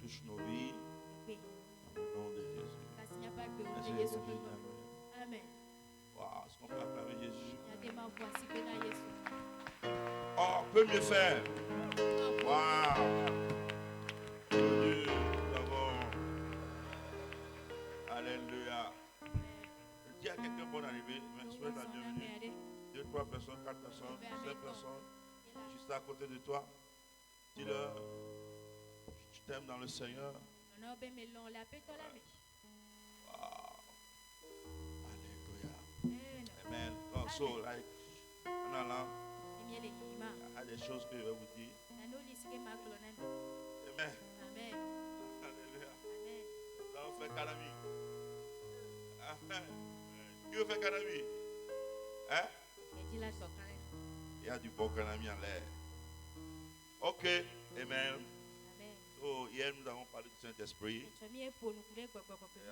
touche nos vies. Dans le nom de Jésus. Merci, Amen. Wow, est-ce qu'on peut acclamer Jésus? Oh, on peut mieux faire. Wow. Dieu, nous avons. Alléluia. Dis à quelqu'un bonne arrivée. Souhaite la bienvenue. 2, 3 personnes, 4 personnes, 5 personnes. Juste à côté de toi. Dis-leur, je t'aime dans le Seigneur. Wow. Alléluia. Amen. Oh, so, like, en allant, il y a des choses que je vais vous dire. Amen. Alléluia. Nous allons faire Canami. Qui veut faire Canami? Hein? Il y a du bon Canami en l'air. Ok. Amen. Oh, hier, nous avons parlé du Saint-Esprit.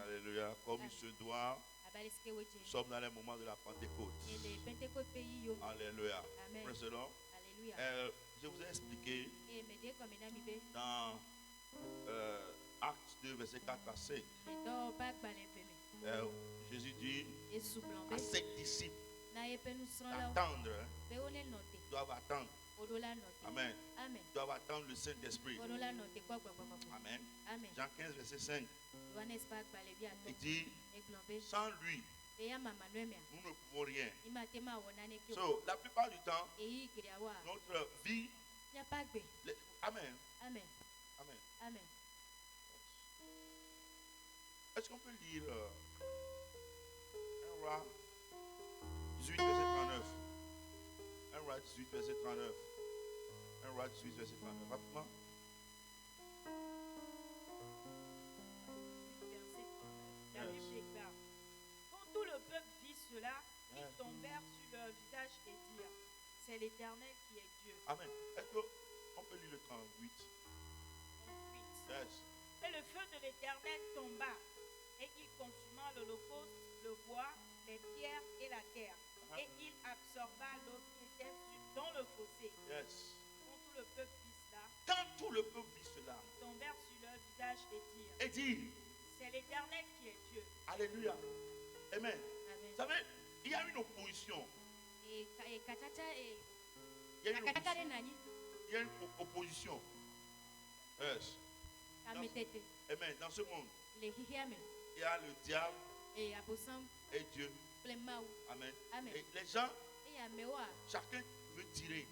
Alléluia. Comme il se doit, nous sommes dans les moments de la Pentecôte. Alléluia. Précédent. Je vous ai expliqué dans Actes 2, verset 4 à 5. Jésus dit à ses disciples d'attendre, doivent attendre. Amen. Doivent attendre le Saint-Esprit. Amen. Jean 15, verset 5. Il dit, sans lui, nous ne pouvons rien. So, la plupart du temps, notre vie. Amen. Amen. Amen. Amen. Est-ce qu'on peut lire 1 Roi 18, verset 39? 1 Roi 18, verset 39. 1 Roi 18, verset 39. Rapidement. La Bible déclare: quand tout le peuple vit cela, ils tombèrent sur leur visage et dirent: c'est l'Éternel qui est Dieu. Amen. Est-ce qu'on peut lire le 38? Yes. Et le feu de l'Éternel tomba, et il consuma l'holocauste, le bois, les pierres et la terre. Et il absorba l'eau qui était dans le fossé. Yes. Quand tout le peuple vit cela, ils tombèrent sur leur visage et dirent, c'est l'Éternel qui est Dieu. Alléluia. Amen. Vous savez, il y a une opposition. Il y a une opposition. Yes. Amen. Dans ce monde, il y a le diable et Dieu. Amen. Et les gens, chacun veut tirer.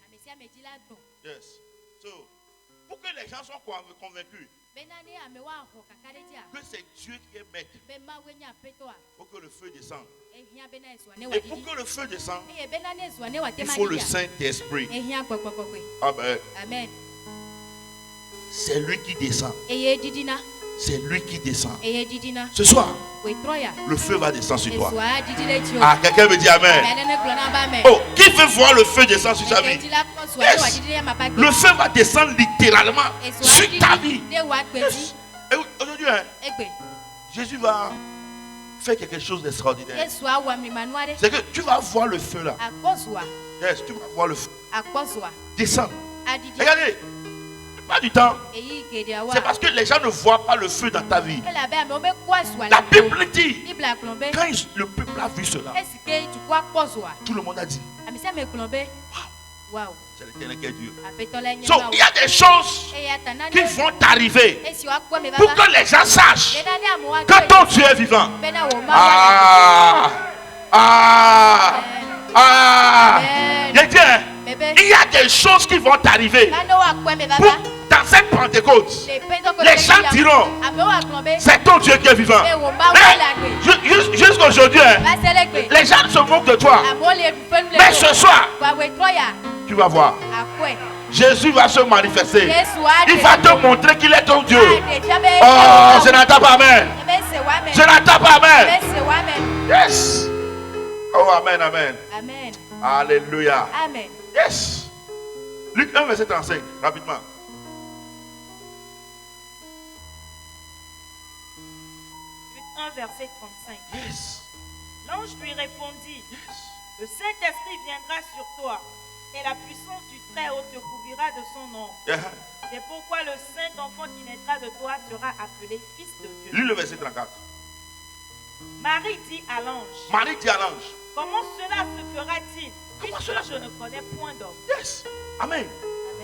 Yes. So, pour que les gens soient convaincus que c'est Dieu qui est maître, il faut que le feu descende. Et pour que le feu descende, il faut le Saint-Esprit. Amen. Amen. C'est lui qui descend. C'est lui qui descend. Ce soir, le feu va descendre sur toi. Ah, quelqu'un me dit Amen. Oh, qui veut voir le feu descendre sur sa vie? Yes. Le feu va descendre littéralement sur ta vie. Yes. Et aujourd'hui, Jésus va faire quelque chose d'extraordinaire. C'est que tu vas voir le feu là. Yes, tu vas voir le feu descendre. Regardez. Pas du temps. C'est parce que les gens ne voient pas le feu dans ta vie. La Bible dit, quand le peuple a vu cela, tout le monde a dit, wow, c'est l'Éternel qui est Dieu. So, il y a des choses qui vont t'arriver pour que les gens sachent que ton Dieu est vivant. Il y a des choses qui vont t'arriver dans cette Pentecôte. Les gens diront, c'est ton Dieu qui est vivant. Mais jusqu'aujourd'hui, les gens se moquent de toi. Mais ce soir, tu vas voir. Jésus va se manifester. Il va te montrer qu'il est ton Dieu. Oh, je n'entends pas Amen. Je n'entends pas Amen. Yes. Oh, Amen, Amen. Amen. Alléluia. Amen. Yes. Luc 1, verset 35, rapidement. Luc 1, verset 35. Yes. L'ange lui répondit, Yes. le Saint-Esprit viendra sur toi et la puissance du Très-Haut te couvrira de son ombre. C'est pourquoi le saint enfant qui naîtra de toi sera appelé fils de Dieu. Lis le verset 34. Marie dit à l'ange. Marie dit à l'ange. Comment cela se fera-t-il? Puisque je ne connais point d'homme. Yes. Amen.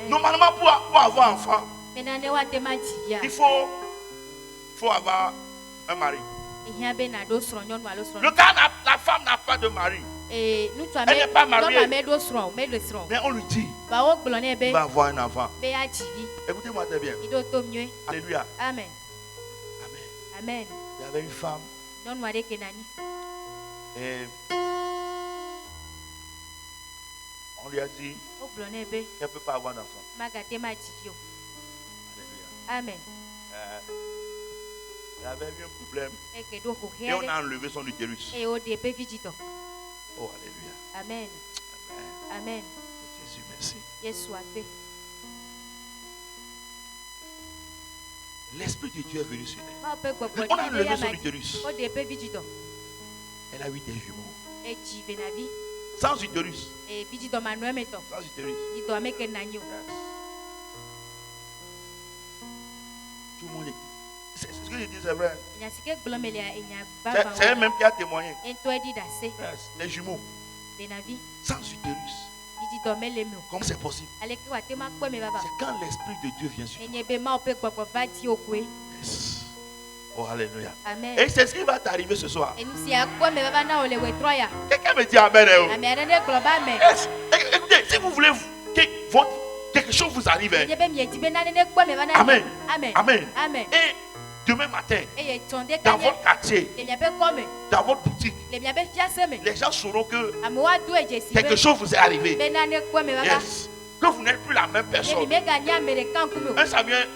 Normalement, pour avoir un enfant, il faut avoir un mari. Le gars, la femme n'a pas de mari. Elle n'est pas mariée. Mais on lui dit, il va avoir un enfant. Écoutez-moi très bien. Alléluia. Amen. Amen. Il y avait une femme. Et on lui a dit qu'elle ne peut pas avoir d'enfant. Alléluia. Amen. Elle avait eu un problème et on a enlevé son utérus. Oh, alléluia. Amen. Amen. Jésus, merci. L'Esprit de Dieu est venu sur elle. On a enlevé son utérus. Elle a eu des jumeaux. Sans utérus. Sans utérus. Tout le monde est. C'est ce que je dis, c'est vrai. C'est elle-même qui a témoigné. Les jumeaux. Sans utérus. Comment c'est possible? C'est quand l'Esprit de Dieu vient sur toi. Yes. Oh, alléluia. Amen. Et c'est ce qui va t'arriver ce soir. Quelqu'un Quelqu'un me dit Amen. Yes. Écoutez, si vous voulez que quelque chose vous arrive. Amen. Amen. Amen. Et demain matin, dans votre quartier, dans votre boutique, les gens sauront que quelque chose vous est arrivé. Yes. Que vous n'êtes plus la même personne. 1 Samuel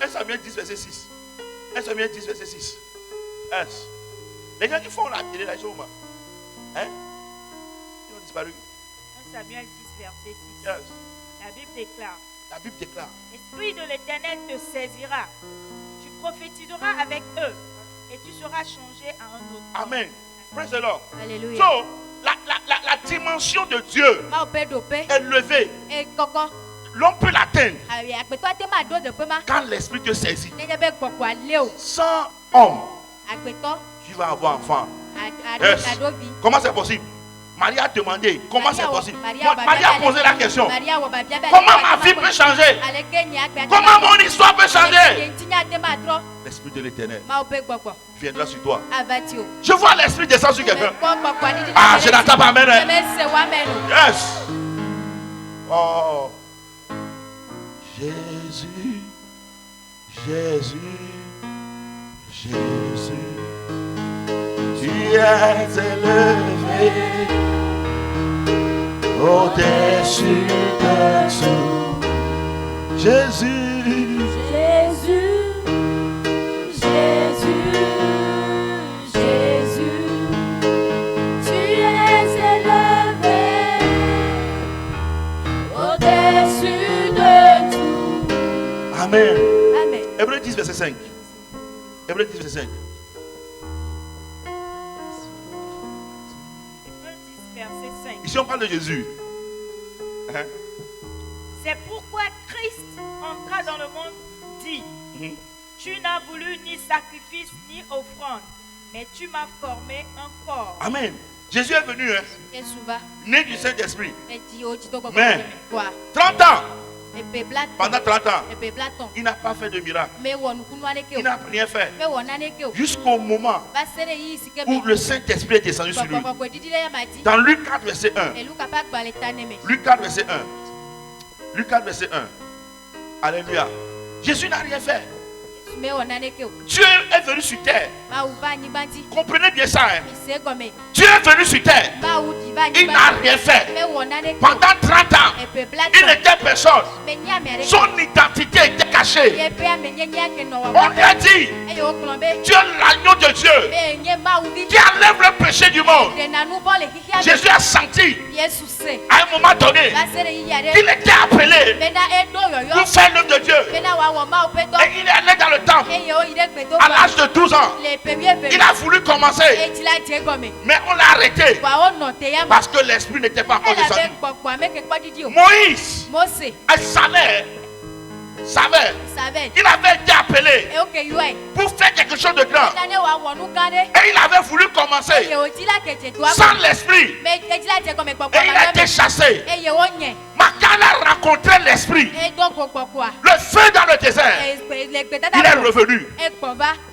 10, verset 6. 1 Samuel 10, verset 6. Yes. Les gens qui font la télé, là, ils sont où? Hein? Ils ont disparu. 1 Samuel 10, verset 6. Yes. La Bible déclare. L'Esprit de l'Éternel te saisira. Tu prophétiseras avec eux et tu seras changé à un autre. Amen. Praise the Lord. Alléluia. So, la dimension de Dieu est levée. L'homme peut l'atteindre quand l'Esprit te saisit. Sans homme, tu vas avoir enfant. Yes. Comment c'est possible? Marie a demandé comment c'est possible. Marie a posé la question. Comment ma vie peut changer? Comment mon histoire peut changer? L'Esprit de l'Éternel viendra sur toi. Je vois l'Esprit descendre sur quelqu'un. Ah, je n'entends pas. Amen. Yes. Oh. Jésus, Jésus, Jésus, tu es élevé au-dessus de tout. Jésus, Jésus, Jésus, Jésus, tu es élevé au-dessus de tout. Amen. Amen. Hébreux 10, verset 5. Hébreux 10, verset 5. Ici, on parle de Jésus. Hein? C'est pourquoi Christ entra dans le monde, dit, tu n'as voulu ni sacrifice ni offrande, mais tu m'as formé un corps. Amen. Jésus est venu, hein? Né du Saint-Esprit. Mais 30 ans. Pendant 30 ans, il n'a pas fait de miracle. Il n'a rien fait. Jusqu'au moment où le Saint-Esprit est descendu sur lui. Dans Luc 4, verset 1. Luc 4, verset 1. Luc 4, verset 1. Alléluia. Jésus n'a rien fait. Dieu est venu sur terre. Comprenez bien ça. Hein? Dieu est venu sur terre. Il n'a rien fait. Pendant 30 ans, il était personne. Son identité était caché. On lui a dit, tu es l'agneau de Dieu qui enlève le péché du monde. Jésus a senti à un moment donné qu'il était appelé pour faire l'œuvre de Dieu. Et il est allé dans le temple à l'âge de 12 ans. Il a voulu commencer, mais on l'a arrêté parce que l'esprit n'était pas encore descendu. Moïse savait, il avait été appelé pour faire quelque chose de grand. Et il avait voulu commencer sans l'esprit. Et il a été chassé. Mais quand il a rencontré l'esprit, le feu dans le désert, il est revenu.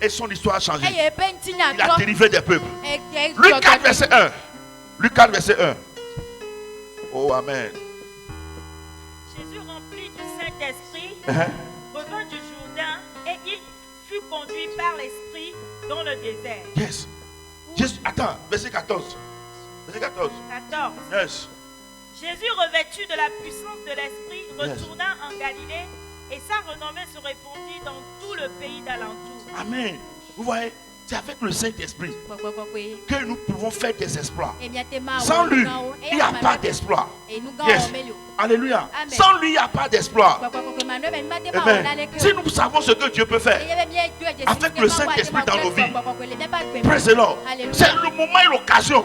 Et son histoire a changé. Il a délivré des peuples. Luc 4, verset 1. Luc 4, verset 1. Oh, amen. Jésus rempli du Saint-Esprit revint du Jourdain et il fut conduit par l'Esprit dans le désert. Yes. Jésus, attends, verset 14. Verset 14. 14. Yes. Jésus, revêtu de la puissance de l'Esprit, retourna en Galilée et sa renommée se répandit dans tout le pays d'alentour. Amen. Vous voyez, c'est avec le Saint-Esprit que nous pouvons faire des exploits. Sans lui, il n'y a pas d'exploit. Yes. Alléluia. Amen. Sans lui, il n'y a pas d'exploit. Si nous savons ce que Dieu peut faire avec le Saint-Esprit dans nos vies, praise the Lord. C'est le moment et l'occasion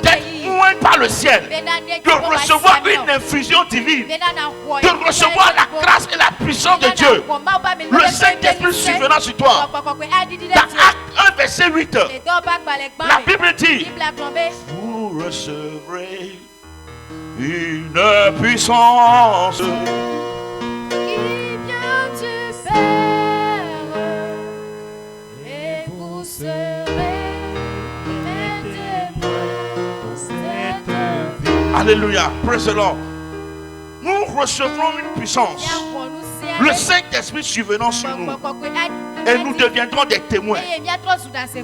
d'être loin par le ciel, de recevoir une infusion divine, de recevoir la grâce et la puissance de Dieu. Le Saint-Esprit survenant sur toi. Dans Acte 1, verset 8, la Bible dit, vous recevrez une puissance qui vient du Père, et vous serez mes témoins cette vie. Alléluia, praise the Lord. Nous recevrons une puissance, le Saint-Esprit survenant sur nous, et nous deviendrons des témoins.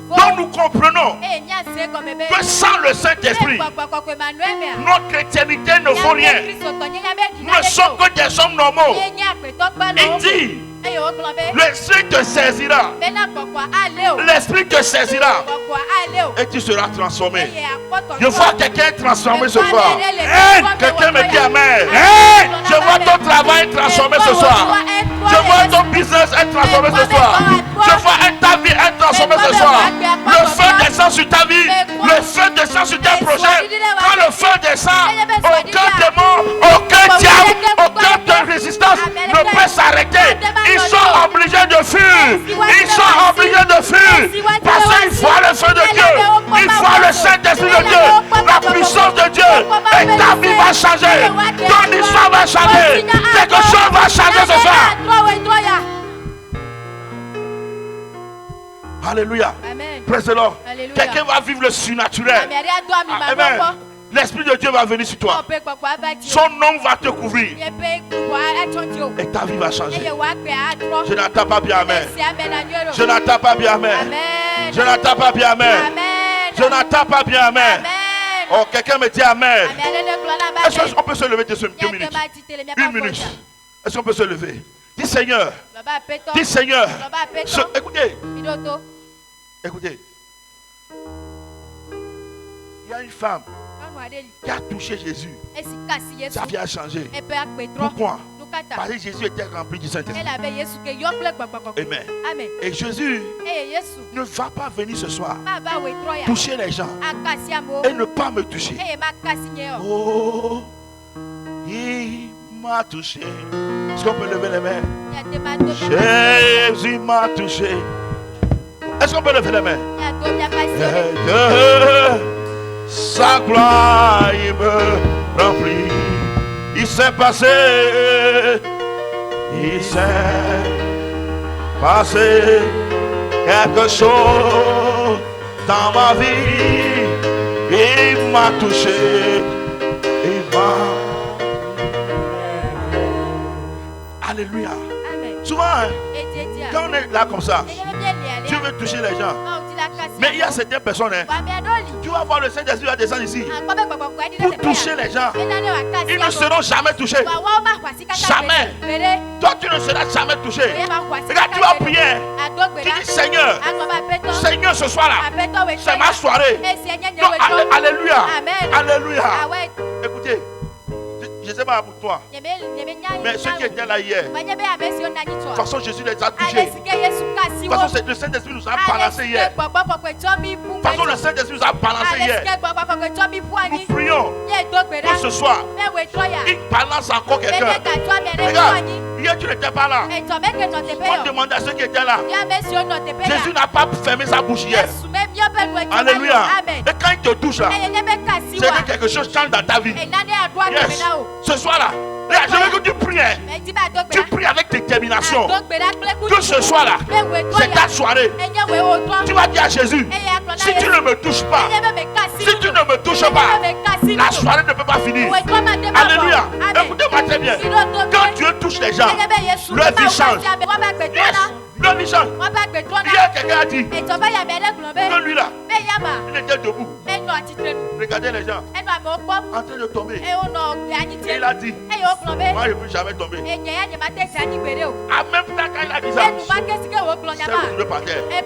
Donc nous comprenons que sans le Saint-Esprit, notre chrétiennité ne vaut rien. Nous ne sommes que des hommes normaux. Il dit, l'Esprit te saisira. L'Esprit te saisira. Et tu seras transformé. Je vois quelqu'un transformé ce soir. Quelqu'un me dit amen. Je vois ton travail transformé ce soir. Je vois ton business être transformé ce soir. Je vois ta vie être transformée ce soir. Le feu descend sur ta vie. Le feu descend sur tes projets. Quand le feu descend, aucun démon, aucun diable, aucune résistance ne peut s'arrêter. Ils sont obligés de fuir. Ils sont obligés de fuir. Parce qu'ils voient le feu de Dieu. Ils voient le Saint-Esprit de Dieu. La puissance de Dieu. Et ta vie va changer. Ton histoire va changer. Quelque chose va changer ce soir. Alléluia. Praise the Lord. Quelqu'un va vivre le surnaturel. Amen. L'Esprit de Dieu va venir sur toi. Son nom va te couvrir. Et ta vie va changer. Je n'entends pas bien amen. Je n'entends pas bien amen. Je n'entends pas bien amen. Je n'entends pas bien amen. Oh, quelqu'un me dit amen. Est-ce qu'on peut se lever 2 minutes? 1 minute. Est-ce qu'on peut se lever? Dis Seigneur. Dis Seigneur. Écoutez. Écoutez. Il y a une femme qui a touché Jésus. Sa vie a changé. Pourquoi? Parce que Jésus était rempli du Saint-Esprit. Amen. Et Jésus ne va pas venir ce soir toucher les gens et ne pas me toucher. Oh, il m'a touché. Est-ce qu'on peut lever les mains? Jésus m'a touché. Est-ce qu'on peut lever les mains? Sa gloire il me remplit. Il s'est passé quelque chose dans ma vie. Il m'a touché. Il m'a. Alléluia. Souvent, quand on est là comme ça, Dieu veut toucher les gens. Mais il y a certaines personnes, tu vas voir le Saint-Esprit va descendre ici pour toucher les gens. Ils ne seront jamais touchés. Jamais. Toi, tu ne seras jamais touché. Regarde, tu vas prier. Tu dis Seigneur, Seigneur, ce soir-là, c'est ma soirée. Donc, alléluia. Alléluia. Écoutez, je ne sais pas pour toi, mais ceux qui étaient là hier, de toute façon, Jésus les a touchés. De toute façon, le Saint-Esprit nous a balancé hier. De toute façon, le Saint-Esprit nous a balancé hier. Nous prions pour ce soir. Il balance encore quelqu'un. Regarde, hier tu n'étais pas là. On demandait à ceux qui étaient là. Jésus n'a pas fermé sa bouche hier. Alléluia. Et quand il te touche là, c'est que quelque chose change dans ta vie. Yes. Ce soir-là, je veux que tu pries. Tu pries avec détermination. Que ce soir-là, c'est ta soirée. Tu vas dire à Jésus, si tu ne me touches pas, si tu ne me touches pas, la soirée ne peut pas finir. Alléluia. Écoutez-moi très bien. Quand Dieu touche les gens, leur vie change. Yes. Leur vie change. Hier, quelqu'un a dit que lui là, il était debout. Regardez les gens en train de tomber. Et il a dit, moi je ne peux jamais tomber. En même temps quand il a dit ça, c'est le par terre. Il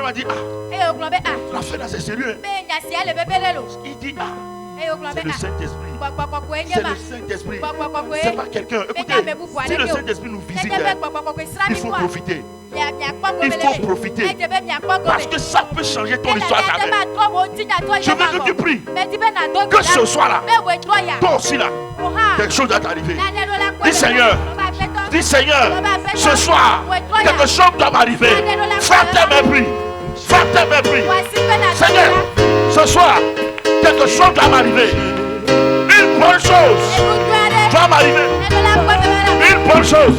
m'a dit, la fin là c'est sérieux. Il dit, c'est le Saint-Esprit. C'est le Saint-Esprit. C'est pas quelqu'un. Écoutez, si le Saint-Esprit nous visite, il faut profiter. Il faut profiter. Parce que ça peut changer ton histoire. Je veux que tu pries. Que ce soir-là, toi aussi là, quelque chose va t'arriver. Dis Seigneur, ce soir, quelque chose doit m'arriver. Fais mes prix. Fais mes prix. Seigneur, ce soir, quelque chose doit m'arriver. Une bonne chose doit m'arriver. Une bonne chose.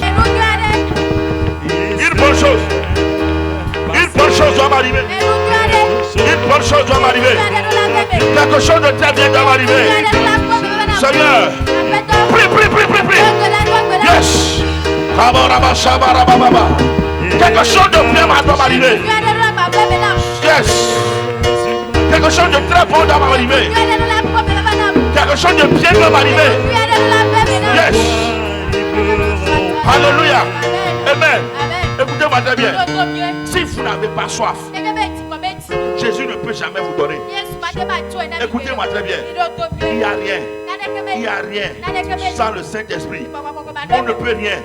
Une bonne chose. Une bonne chose doit m'arriver. Une bonne chose doit m'arriver. Quelque chose de très bien doit m'arriver. Seigneur, prie. Yes. Quelque chose de bien doit m'arriver. Yes. Quelque chose de très bon doit m'arriver. Quelque chose de bien doit m'arriver. Yes. Alléluia. Amen. Écoutez-moi très bien. Si vous n'avez pas soif, Jésus ne peut jamais vous donner. Écoutez-moi très bien. Il n'y a rien. Il n'y a rien sans le Saint-Esprit. On ne peut rien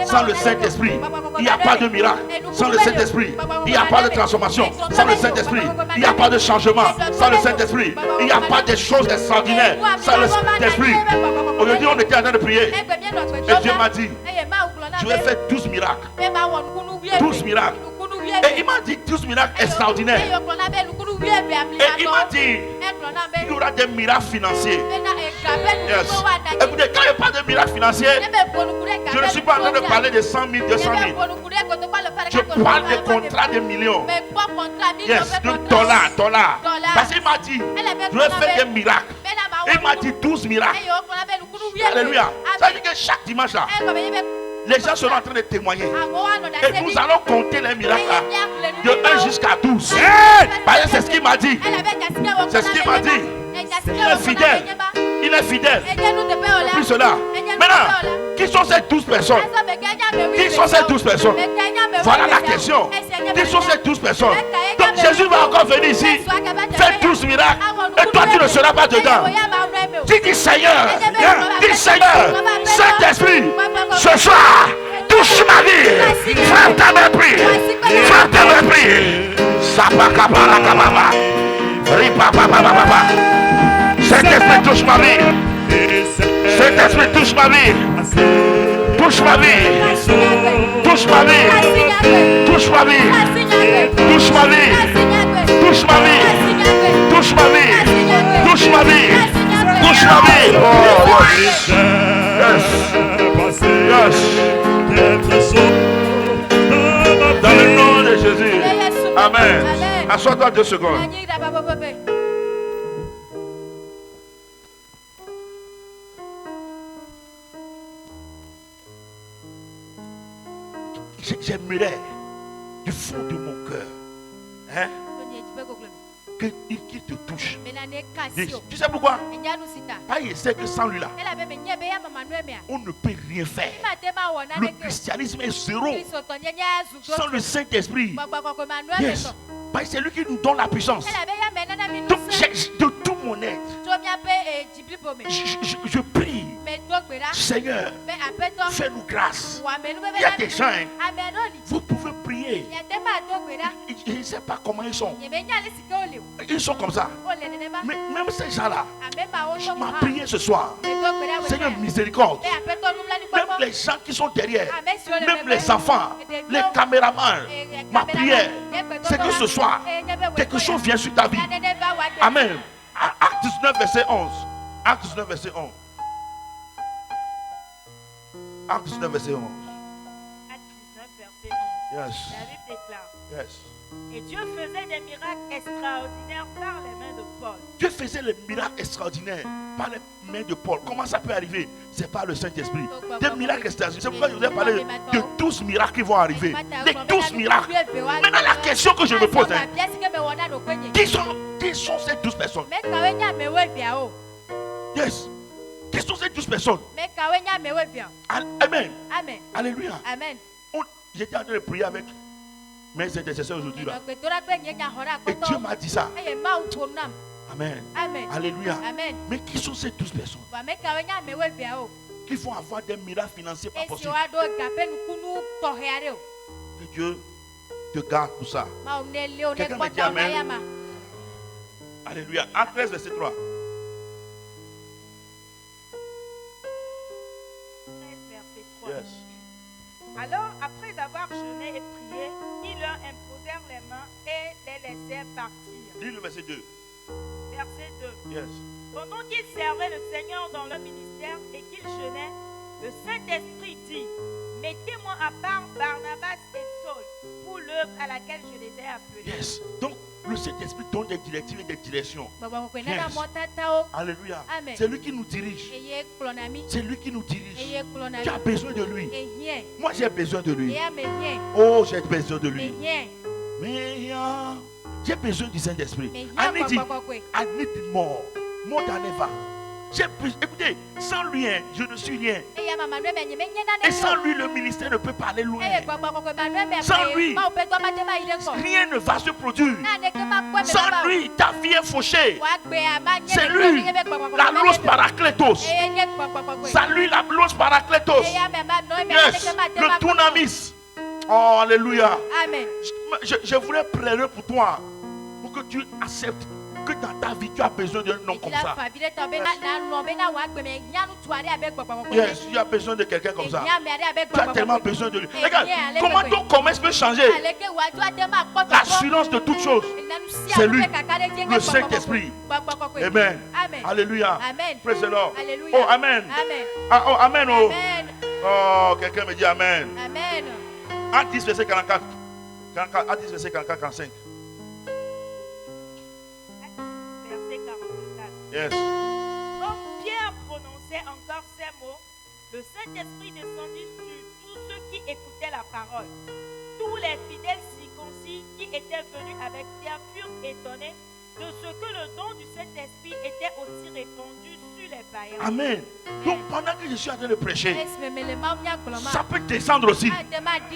sans le Saint-Esprit. Il n'y a pas de miracle sans le Saint-Esprit. Il n'y a pas de transformation sans le Saint-Esprit. Il n'y a pas de changement sans le Saint-Esprit. Il n'y a pas de choses extraordinaires sans le Saint-Esprit. Aujourd'hui, on était en train de prier. Et Dieu m'a dit, je vais faire 12 miracles. 12 miracles. Et il m'a dit 12 miracles extraordinaires. Et il m'a dit, il y aura des miracles financiers. Yes. Écoutez, quand il n'y a pas de miracle financier, je ne suis pas en train de parler de 100 000, 200 000. Je parle de contrats de millions. Yes, de dollars. Parce qu'il m'a dit, je vais faire des miracles. Il m'a dit 12 miracles. Alléluia. Ça veut dire que chaque dimanche là, les gens seront en train de témoigner. Et nous allons compter les miracles là, de 1 jusqu'à 12. Parce que c'est ce qu'il m'a dit. C'est ce qu'il m'a dit. Il est fidèle. Il est fidèle. Plus cela. Maintenant, qui sont ces 12 personnes? Qui sont ces 12 personnes? Voilà la question. Qui sont ces 12 personnes? Donc Jésus va encore venir ici, faire 12 miracles. Et toi, tu ne seras pas dedans. Dis Seigneur, Saint-Esprit, ce soir, touche ma vie. Fais ta mépris. Fais ta mépris. Sapakabara. Ripapapapapa. Saint-Esprit, touche ma vie. Saint-Esprit, touche ma vie. Touche ma vie. Touche ma vie. Touche ma vie. Touche ma vie. Touche ma vie. Touche ma vie. Touche ma vie. Touche ma vie. Oh, yes. Yes. Dans le nom de Jésus. Amen. Assois-toi 2 secondes. J'aimerais du fond de mon cœur qu'il te touche. Tu sais pourquoi? Pas il sait que sans lui là, on ne peut rien faire. Le christianisme est zéro. Sans le Saint-Esprit, yes. C'est lui qui nous donne la puissance. Donc, de tout mon être, je prie, Seigneur, fais-nous grâce. Il y a des gens, vous pouvez prier. Je ne sais pas comment ils sont. Ils sont comme ça. Mais même ces gens-là, je m'en prie ce soir. Seigneur, miséricorde. Même les gens qui sont derrière, même les enfants, les caméramans, ma prière, c'est que ce soir, quelque chose vient sur ta vie. Amen. Acte 19, verset 11. Acte 19, verset 11. Acte 19, verset 11. Acte 19, verset 11. Yes. La Bible déclare. Yes. Et Dieu faisait des miracles extraordinaires par les mains de Paul. Dieu faisait les miracles extraordinaires par les mains de Paul. Comment ça peut arriver? C'est par le Saint-Esprit. Des miracles extraordinaires. C'est pourquoi je vous ai parlé de 12 miracles qui vont arriver. Les 12 miracles. Maintenant, la question que je me pose, qui sont ces 12 personnes? Yes. Qui sont ces 12 personnes? Amen. Amen. Alléluia. Amen. J'étais en train de prier avec mes intercesseurs aujourd'hui là. Et Dieu m'a dit ça. Amen. Amen. Alléluia. Amen. Mais qui sont ces 12 personnes qui vont avoir des miracles financiers pas possibles? Que Dieu te garde pour ça. Quelqu'un me dit Amen. Alléluia. Acte 13, verset 3. Yes. Alors, après avoir jeûné et prié, ils leur imposèrent les mains et les laissèrent partir. Lis le verset 2. Verset 2. Yes. Pendant qu'ils servaient le Seigneur dans leur ministère et qu'ils jeûnaient, le Saint-Esprit dit: mettez-moi à part Barnabas et Saul pour l'œuvre à laquelle je les ai appelés. Yes. Donc, le Saint-Esprit donne des directives et des directions. Yes. Alléluia. C'est lui qui nous dirige. C'est lui qui nous dirige. Tu as besoin de lui. Moi, j'ai besoin de lui. Oh, j'ai besoin de lui. Mais j'ai besoin du Saint-Esprit. I need it more than ever. Écoutez, sans lui, je ne suis rien. Et sans lui, le ministère ne peut pas aller loin. Sans lui, rien ne va se produire. Sans lui, ta vie est fauchée. C'est lui, la Los Paracletos. C'est lui, la Los Paracletos. Yes, le Dunamis. Oh, alléluia. Amen. Je voulais prier pour toi, pour que tu acceptes que dans ta vie tu as besoin d'un nom comme ça. Yes, tu as besoin de quelqu'un comme ça. Tu as tellement besoin de lui. Regarde, comment ton commerce peut changer? L'assurance de toutes choses, c'est lui, le Saint-Esprit. Amen. Alléluia. Praise the Lord. Oh, amen. Oh, amen. Oh, quelqu'un me dit amen. Acte 10, verset 44. Acte 10, verset 44, 45. Yes. Comme Pierre prononçait encore ces mots, le Saint-Esprit descendit sur tous ceux qui écoutaient la parole. Tous les fidèles circoncis qui étaient venus avec Pierre furent étonnés de ce que le don du Saint-Esprit était aussi répandu sur les païens. Amen. Donc pendant que je suis en train de prêcher, ça peut descendre aussi.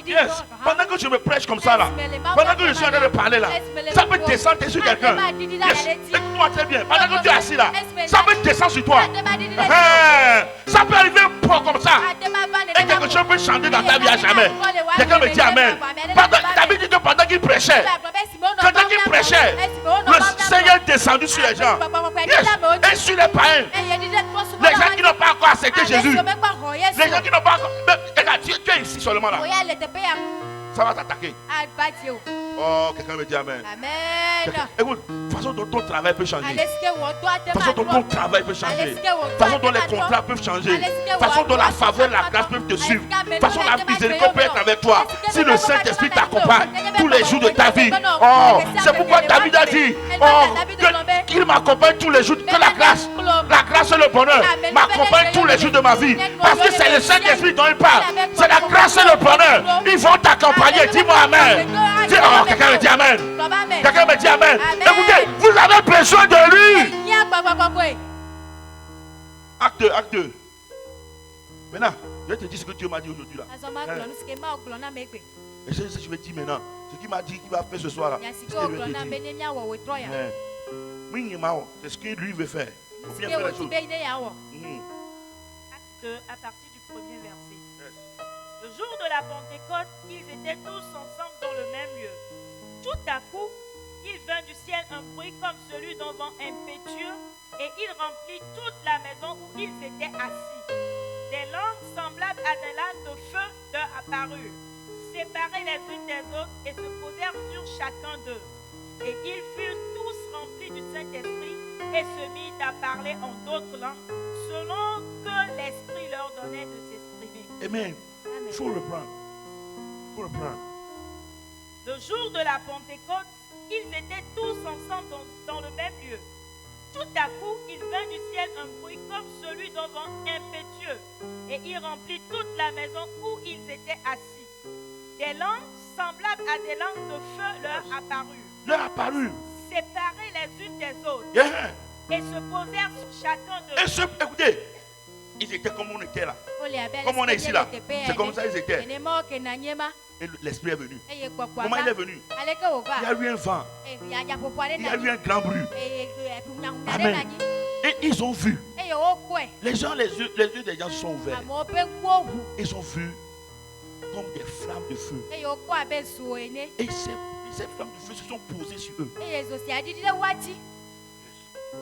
Yes. Pendant que je me prêche comme ça là, pendant que je suis en train de parler là, ça peut descendre sur quelqu'un. Yes. Écoute-moi très bien. Pendant que tu es assis là, ça peut descendre sur toi. Ça peut arriver un peu comme ça. Et quelque chose peut changer dans ta vie à jamais. Quelqu'un me dit amen. David dit que pendant qu'il prêchait, le Seigneur est descendu sur les gens. Yes. Et sur les païens. Les gens qui n'ont pas encore accepté Jésus. Les gens qui n'ont pas encore. Regarde, tu es ici seulement là. Ça va t'attaquer. Oh, quelqu'un me dit amen. Écoute, la façon dont ton travail peut changer. La façon dont ton travail peut changer. La façon dont les contrats peuvent changer. La façon dont la faveur, la grâce peuvent te suivre. La façon dont la miséricorde peut être avec toi. Si le Saint-Esprit t'accompagne tous les jours de ta vie. Oh, c'est pourquoi David a dit qu'il m'accompagne tous les jours. Que la grâce et le bonheur m'accompagnent tous les jours de ma vie. Parce que c'est le Saint-Esprit dont il parle. C'est la grâce et le bonheur. Ils vont t'accompagner. Dis-moi amen. dit, oh, quelqu'un me dit Amen. Quelqu'un me dit Amen. Écoutez, vous avez besoin de lui. Acte 2. Maintenant, je vais te dire ce que Dieu m'a dit aujourd'hui là. Et c'est ce que je vais dire maintenant. Ce qu'il m'a dit qu'il va faire ce soir là. C'est ce que lui veut faire. Il faut bien faire les choses. Acte 2 à partir du premier verset. Le jour de la Pentecôte, ils étaient tous ensemble dans le même lieu. Tout à coup, il vint du ciel un bruit comme celui d'un vent impétueux et il remplit toute la maison où ils étaient assis. Des langues semblables à des lames de feu leur apparurent, séparées les unes des autres et se posèrent sur chacun d'eux. Et ils furent tous remplis du Saint-Esprit et se mirent à parler en d'autres langues, selon que l'Esprit leur donnait de s'exprimer. Amen. Il faut reprendre. Le jour de la Pentecôte, ils étaient tous ensemble dans le même lieu. Tout à coup, il vint du ciel un bruit comme celui d'un vent impétueux, et il remplit toute la maison où ils étaient assis. Des langues semblables à des langues de feu leur apparurent. Séparées les unes des autres. Yeah. Et se posèrent sur chacun d'eux. Écoutez, ils étaient comme on était là. Comme on est ici là. C'est comme ça ils étaient. Et l'Esprit est venu. Comment il est venu? Il y a eu un vent. Il y a eu un grand bruit. Amen. Et ils ont vu. Les yeux des gens sont ouverts. Ils ont vu comme des flammes de feu. Et ces flammes de feu se sont posées sur eux.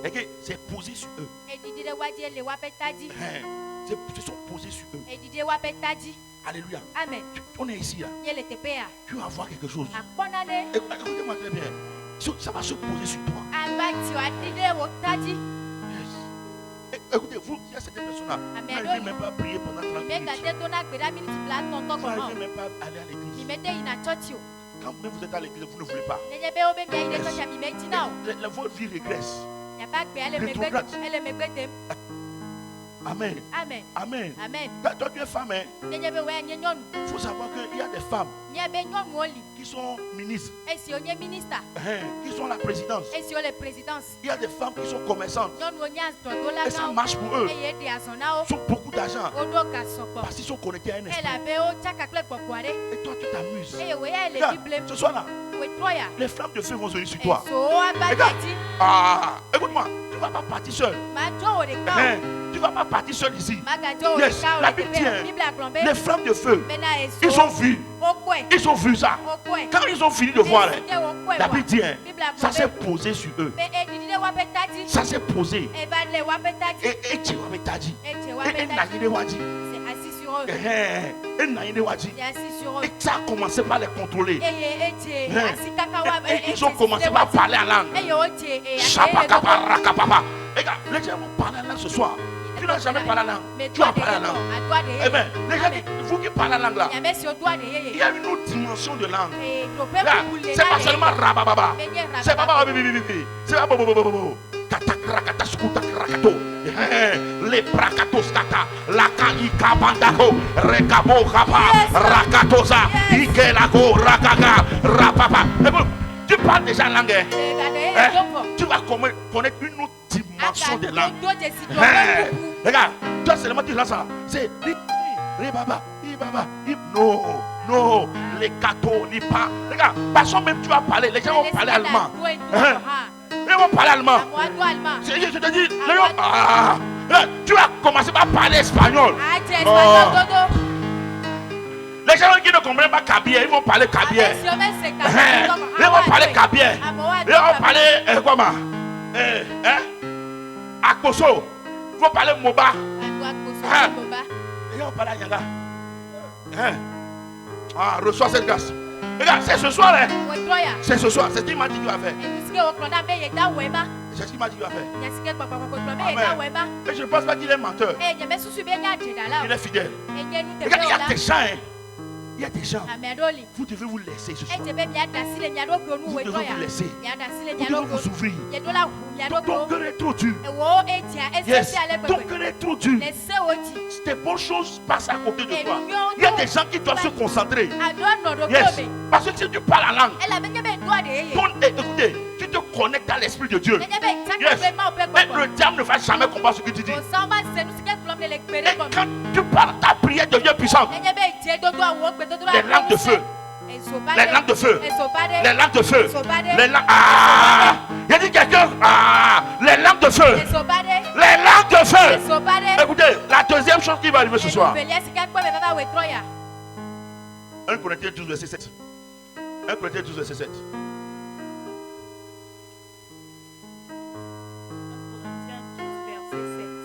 Et que c'est posé sur eux. Se sont posés sur eux. Alléluia. Amen. On est ici là. Tu vas voir quelque chose. Écoutez-moi très bien. Ça va se poser sur toi. Yes. Écoutez, vous, il y a certaines personnes là. Vous n'arrivez même pas à prier pendant 30 minutes. Vous n'arrivez même pas à aller à l'église. Quand même vous êtes à l'église, vous ne voulez pas. Votre vie régresse. Amen. Amen. Amen. Amen. Toi, tu es femme. Il faut savoir qu'il y a des femmes qui sont ministres, qui sont la présidence. Il y a des femmes qui sont commerçantes. Et ça marche pour eux. Ils ont beaucoup d'argent parce qu'ils sont connectés à un esprit. Et toi, tu t'amuses. Regarde, ce soir-là, les flammes de feu vont venir sur toi. Écoute-moi, tu ne vas pas partir seul. Tu ne vas pas partir seul ici. Yes, la Bible dit, les flammes de feu, ils ont vu. Ils ont vu ça. Quand ils ont fini de voir, la Bible dit, ça s'est posé sur eux. Ça s'est posé. Et tu as dit. Et ça a commencé par les contrôler. Et ils ont commencé par parler en langue. Regarde, les gens vont parler en langue ce soir. Tu n'as jamais parlé en langue. Tu as parlé en langue. Eh bien, les gens, vous qui parlez en langue là, il y a une autre dimension de langue. Là, c'est pas seulement rabababa. C'est pas bababibibibi. C'est pas bobobobobo. Les prakatos kata, la kaika bandako, rekabo rapa, rakatosa, ikelago, rakaga, rapapa. Tu parles déjà en langue. Tu vas connaître une autre dimension de langue. Regarde, toi seulement tu lances ça. C'est Ribaba, Ibaba, non, les kato, ni pas. Regarde, parce que même tu vas parler, les gens vont parler allemand. Ils vont parler allemand. Je te dis, tu vas commencer par parler espagnol. Les gens qui ne comprennent pas Kabia, ils vont parler Kabia. Ils vont parler Kabia. Ils vont parler comment? Akposo. Ils vont parler Moba. Ils vont parler Yanga. Reçois cette grâce. Regarde, c'est ce soir. C'est ce soir. C'est ce qu'il m'a dit qu'il va faire. C'est ce qu'il m'a dit qu'il va faire. Amen. Et je ne pense pas qu'il est menteur. Il est fidèle. Regarde, il y a des gens. Il y a des gens, vous devez vous laisser ce soir. Vous devez vous laisser. Vous devez vous ouvrir. Ton cœur est trop dur. Yes. Ton cœur est trop dur. Des bonnes choses passent à côté de toi. Il y a des gens qui doivent se concentrer. Yes. Parce que si tu parles la langue, écoutez, tu te connectes à l'Esprit de Dieu. Yes. Et le diable ne va jamais comprendre ce que tu dis. Et quand tu parles, ta prière devient puissante. Les langues de feu. Les langues de feu. Les langues de feu. Les langues. Ah! Il a dit quelqu'un. Ah! Les langues de feu. Les langues de feu. Écoutez, la deuxième chose qui va arriver ce soir. 1 Corinthiens 12, verset 7. 1 Corinthiens 12, verset 7.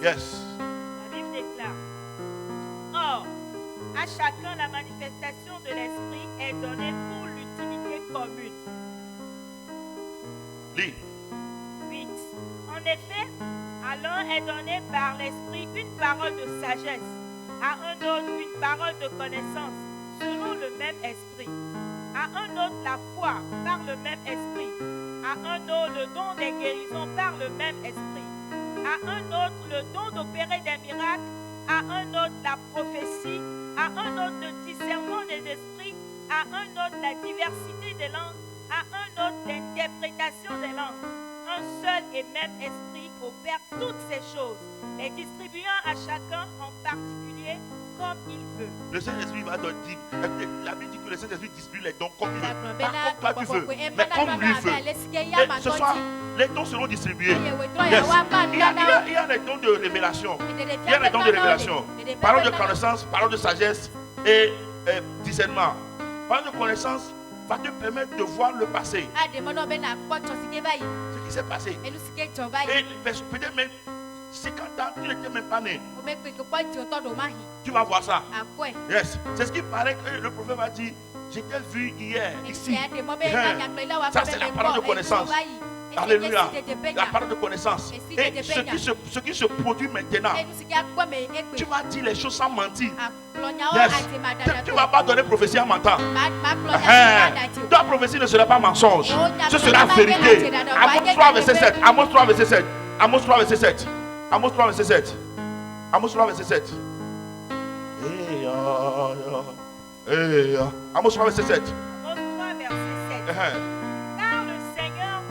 Yes. La Bible déclare: Or, à chacun la manifestation de l'Esprit est donnée pour l'utilité commune. Lis. 8. En effet, à l'un est donnée par l'Esprit une parole de sagesse, à un autre une parole de connaissance, selon le même Esprit, à un autre la foi par le même Esprit, à un autre le don des guérisons par le même Esprit, à un autre le don d'opérer des miracles, à un autre la prophétie, à un autre le discernement des esprits, à un autre la diversité des langues, à un autre l'interprétation des langues. Un seul et même esprit opère toutes ces choses, les distribuant à chacun en particulier comme il veut. Le Saint-Esprit va te dire, la Bible dit que le Saint-Esprit distribue les dons comme il veut. Pas comme toi tu veux, mais comme lui veut. Et ce soir, les dons seront distribués. Yes. Il y a les dons de révélation. Il y a les dons de révélation. Parole de connaissance, parole de sagesse et discernement. Parole de connaissance va te permettre de voir le passé. Ce qui s'est passé. Et peut-être même 50 ans, tu n'étais même pas né. Tu vas voir ça. Yes. C'est ce qui paraît que le prophète va dire. J'étais vu hier, ici. Ça, c'est la parole de connaissance. Alléluia. La parole de connaissance. Et ce qui se produit maintenant, tu vas dire les choses sans mentir. Yes. Tu ne vas pas donner prophétie en mentant. Ta prophétie ne sera pas mensonge. Ce sera vérité. Amos 3, verset 7. Amos 3, verset 7. Amos 3, verset 7. Amos 3, verset 7. Amos 3, verset 7. Amos 3, verset 7. Amos 3, verset 7. Car le Seigneur,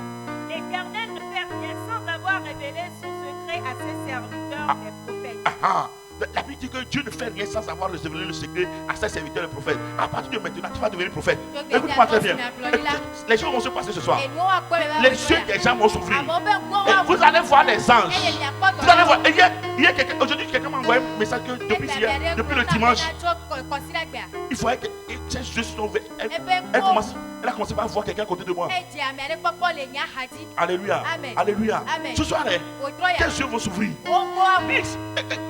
l'Éternel, ne fait rien sans avoir révélé son secret à ses serviteurs, les prophètes. La Bible dit que Dieu ne fait rien sans avoir révélé le secret à ses serviteurs, les prophètes. À partir de maintenant, tu vas devenir prophète. Écoute-moi très bien. Les choses vont se passer ce soir. Les yeux des gens vont s'ouvrir. Et vous allez voir les anges. Vous allez voir. Aujourd'hui, quelqu'un m'a envoyé un message que depuis hier, depuis le dimanche, il faudrait que ces yeux sont ouverts. Elle a commencé par voir quelqu'un à côté de moi. Alléluia. Alléluia. Ce soir, tes yeux vont s'ouvrir.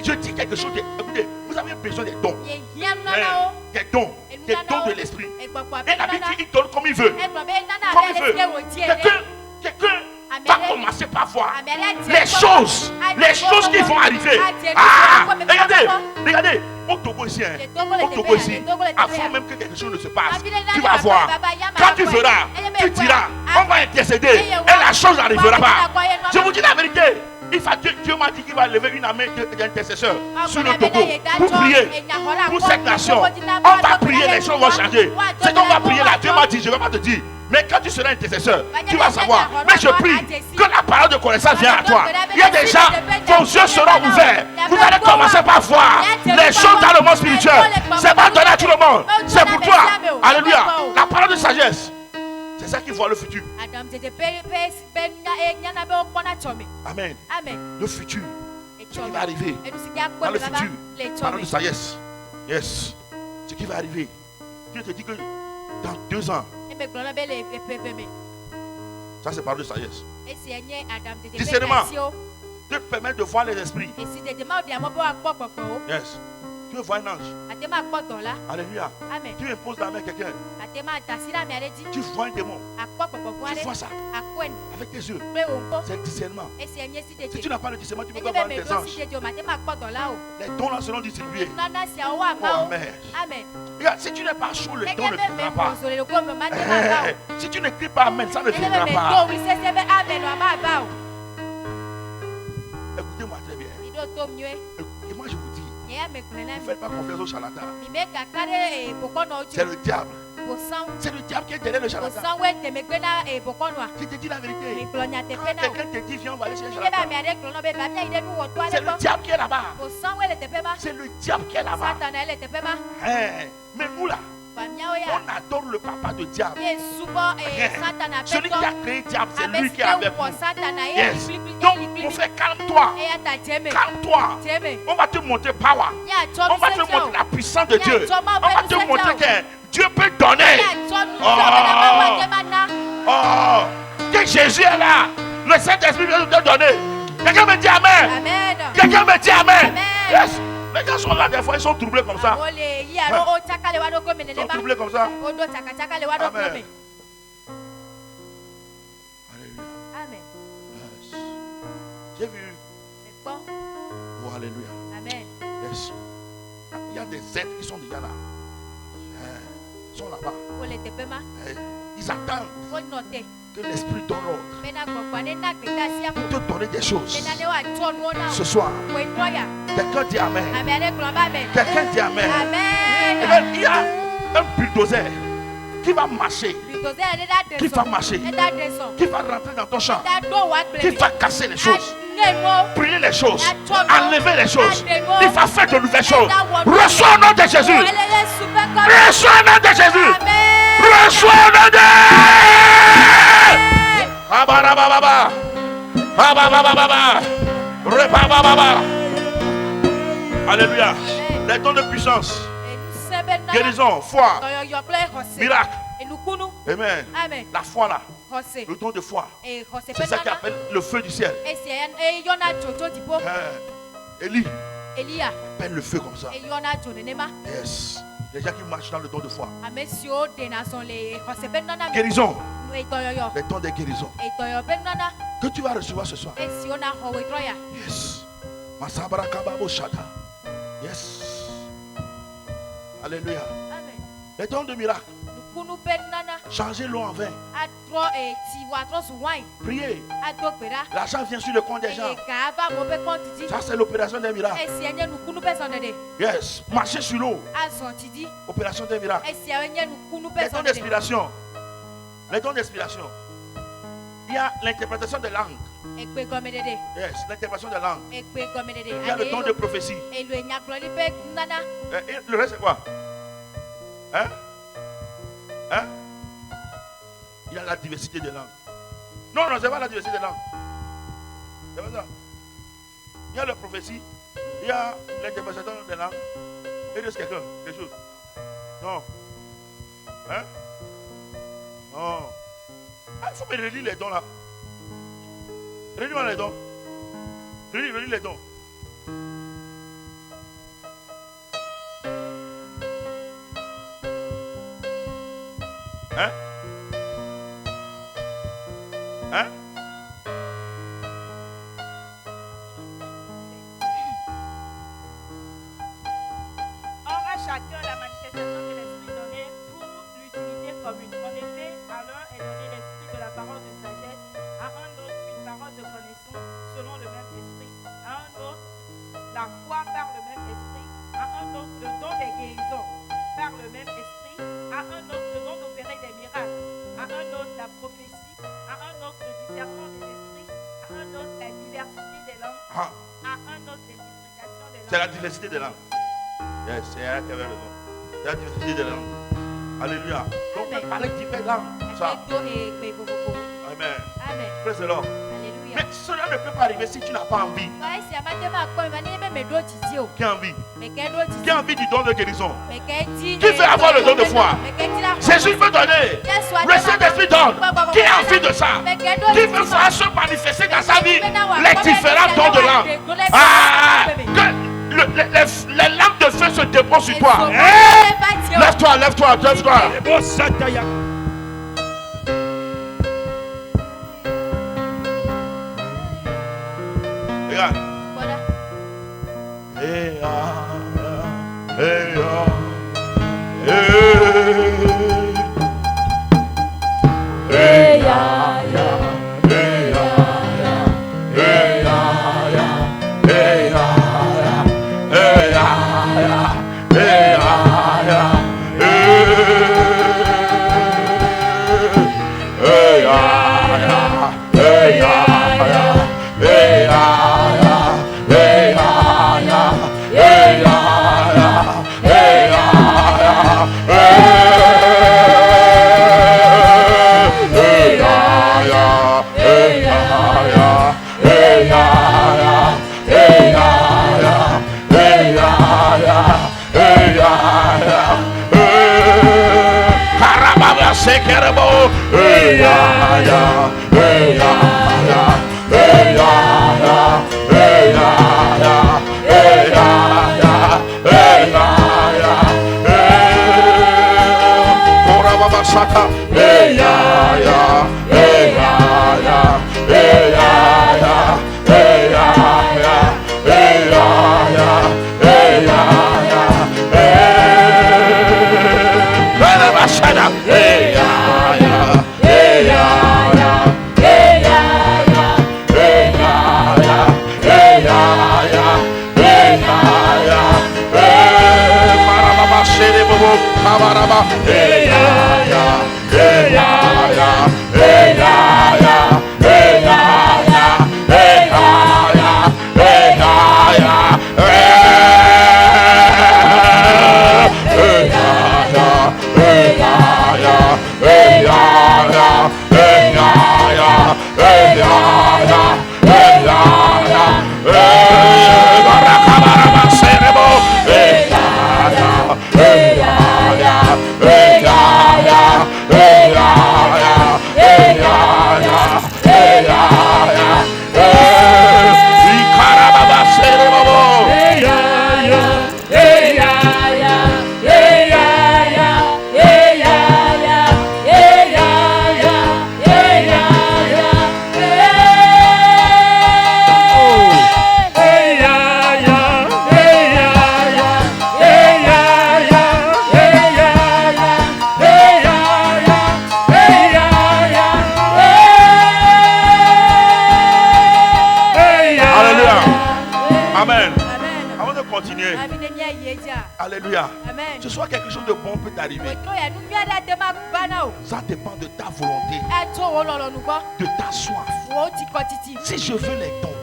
Je dis quelque chose. Écoutez, vous avez besoin des dons. Des dons. Des dons de l'esprit. Et la Bible dit qu'il donne comme il veut. Comme il veut. Quelqu'un va commencer par voir les choses qui vont arriver. Regardez. Au Togo ici, avant même que quelque chose ne se passe, tu vas voir. Quand tu verras, tu diras, on va intercéder et la chose n'arrivera pas. Je vous dis la vérité. Dieu m'a dit qu'il va lever une armée d'intercesseurs sur le Togo pour prier pour cette nation. On va prier, les choses vont changer. C'est qu'on va prier là. Dieu m'a dit, je ne vais pas te dire. Mais quand tu seras intercesseur, tu vas savoir. Mais je prie que la parole de connaissance vienne à toi. Il y a des gens, vos yeux seront ouverts. Vous allez commencer par voir les choses dans le monde spirituel. C'est pas donné à tout le monde. C'est pour toi. Alléluia. La parole de sagesse. C'est ça qui voit le futur. Amen. Le futur. Ce qui va arriver. Dans le futur. Parole de sagesse. Yes. Ce qui va arriver. Dieu te dit que dans 2 ans. Ça, c'est parole de sagesse. Discernement te permet de voir les esprits. Yes. Tu veux voir un ange. Alléluia. Amen. Tu imposes la main à quelqu'un. Tu vois un démon. Tu vois ça. Avec tes yeux. C'est le discernement. Si tu n'as pas le discernement, tu peux pas voir tes anges. Les dons là seront distribués. Oh, amen. Regarde, si tu n'es pas chaud, le don ne viendra pas. Si tu ne cries pas amen, ça ne viendra pas. Écoutez-moi très bien. Et moi je vous dis, ne faites pas confiance au charlatan. C'est le diable. C'est le diable qui est derrière le charlatan. Je te dis la vérité. Quand quelqu'un te dit viens, on va aller chez le charlatan, c'est le diable qui est là-bas. C'est le diable qui est là-bas. Mais nous là, on adore le papa de diable. Celui qui a créé diable, c'est lui qui est avec nous. Yes. Donc, mon frère, calme-toi. Calme-toi. On va te montrer power. On va te montrer la puissance de Dieu. On va te montrer que Dieu peut donner. Oh, que Jésus est là. Le Saint-Esprit vient te donner. Quelqu'un me dit amen. Quelqu'un me dit amen. Yes. Les gens sont là, des fois, ils sont troublés comme ça. Ils sont troublés comme ça. Amen. Alléluia. Yes. J'ai vu. Oh, alléluia. Amen. Yes. Il y a des êtres qui sont déjà là. Ils sont là-bas. Ils attendent que l'Esprit donne l'ordre pour te donner des choses. Ce soir, quelqu'un dit amen. Quelqu'un dit amen. Il y a un bulldozer qui va marcher. Qui va marcher. Qui va rentrer dans ton champ. Qui va casser les choses. Brûler les choses. Enlever les choses. Il va faire de nouvelles choses. Reçois au nom de Jésus. Reçois au nom de Jésus. Reçois au nom de Alléluia. Les dons de puissance, guérison, foi, miracle. Amen. La foi là. Le don de foi. C'est ça qui appelle le feu du ciel. Élie appelle le feu comme ça. Yes. Les gens qui marchent dans le don de foi. Guérison. Les dons de guérison. Que tu vas recevoir ce soir. Yes. Yes. Alléluia. Les dons de miracle. Changer l'eau en vin. Prier. L'argent vient sur le compte des gens. Ça, c'est l'opération des miracles. Yes. Marcher sur l'eau. Opération des miracles. Les dons d'inspiration. Les dons d'inspiration. Il y a l'interprétation des langues. Yes, l'interprétation des langues. Il y a le don de prophétie. Et le reste, c'est quoi? Hein? Hein? Il y a la diversité des langues. Non, non, c'est pas la diversité des langues. C'est pas ça. Il y a la prophétie. Il y a l'interprétation des langues. Et il reste quelqu'un, quelque chose. Non. Hein? Non. Ah, il faut me relire les dons là. Relis-moi les dons. Relis les dons. Hein? Hein? Aura chacun la manifestation de l'esprit donné pour l'utilité commune. En effet, à l'un est donné l'esprit de la parole de sagesse, à un autre une parole de connaissance selon le même esprit, à un autre la foi par le même esprit, à un autre le don des guérisons par le même esprit, à un autre le don d'opérer des miracles, à un autre la prophétie, à un autre le discernement des esprits, à un autre la diversité des langues, à un autre l'interprétation des langues. C'est la diversité des langues. Yes, c'est elle qui avait raison. C'est la diversité des langues. Alléluia. Donc on peut parler diverses langues. Ça. Amen. Praise the Lord. Mais cela ne peut pas arriver si tu n'as pas envie. Qui a envie? Qui a envie du don de guérison? Qui veut avoir le don de foi? Jésus veut donner. Le Saint-Esprit donne. Qui a envie de ça? Qui veut voir se manifester dans sa vie les différents dons de langue? Ah, que les lampes de feu se repose sur toi. Lève-toi, lève-toi, lève-toi. Regarde. Voilà. Alléluia. Amen. Ce soit quelque chose de bon peut t'arriver. Ça dépend de ta volonté, de ta soif. Si je veux les dons,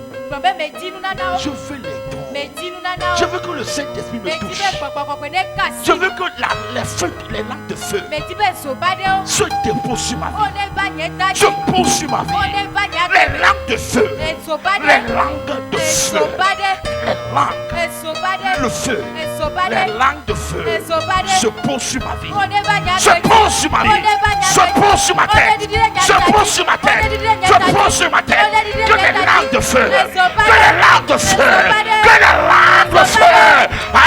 je veux les dons. Je veux que le Saint-Esprit me touche. Je veux que les langues de feu se déposent sur ma vie. Je pose sur ma vie les langues de feu. Les langues de feu. Les langues, le feu. Les langues de feu se posent sur ma vie. Se posent sur ma vie. Se posent sur ma tête. Se posent sur ma tête. Se posent sur ma tête. Que les langues de feu. Que les langues de feu. Que les langues de feu. Ah,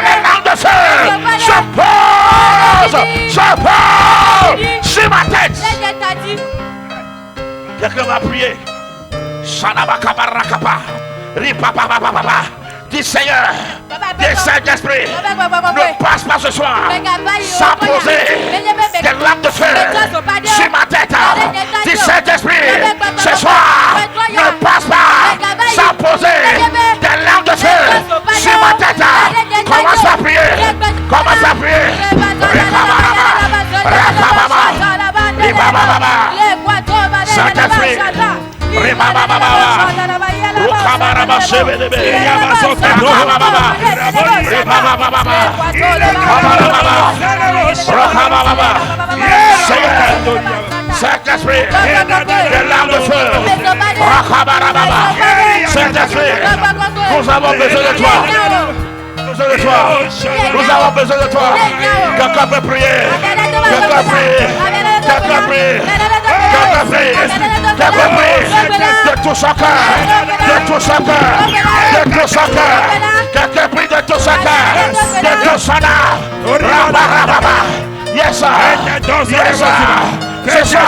les langues de feu. Se posent sur ma tête. Quelqu'un va prier. Shanabakabarakapa. Ripapapapapa. Dis Seigneur, des Saint-Esprit, ne passe pas ce soir sans poser des lampes de feu sur ma tête. Dis Saint-Esprit, ce soir, ne passe pas sans poser des lampes de feu sur ma tête. Commence à prier, commence à prier. Saint-Esprit, Saint-Esprit, des larmes de feu. Saint-Esprit, nous avons besoin de toi. Nous avons besoin de toi. Quelqu'un peut prier. Quelqu'un prie. Quelqu'un prie. Quelqu'un de tout son cœur, de tout son cœur, de tout son cœur, quelqu'un prie de tout son cœur, de tout son âme. Yes, sir. Yes, sir. C'est ça.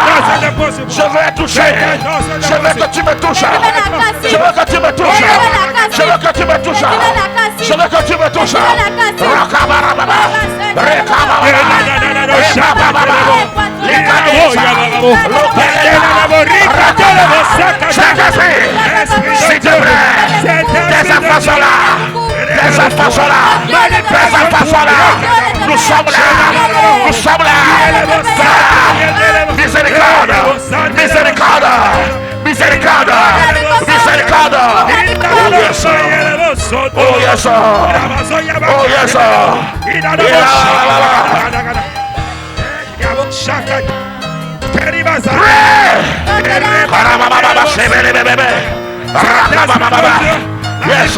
Je veux être touché. Je veux que tu me touches. Je veux que tu me touches. Je veux que tu me touches. Je veux que tu me touches. S'il te plaît, tes enfants sont là. Tes enfants sont là. Tes enfants sont là. Nous sommes là. Nous sommes là. Miséricorde. Miséricorde. Miséricorde. Miséricorde. Oh yes, sir. Oh yes, sir. Oh yes, sir. Yes,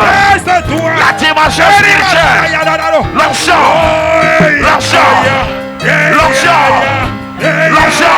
la dimension spirituelle, l'onction, l'onction, l'onction, l'onction.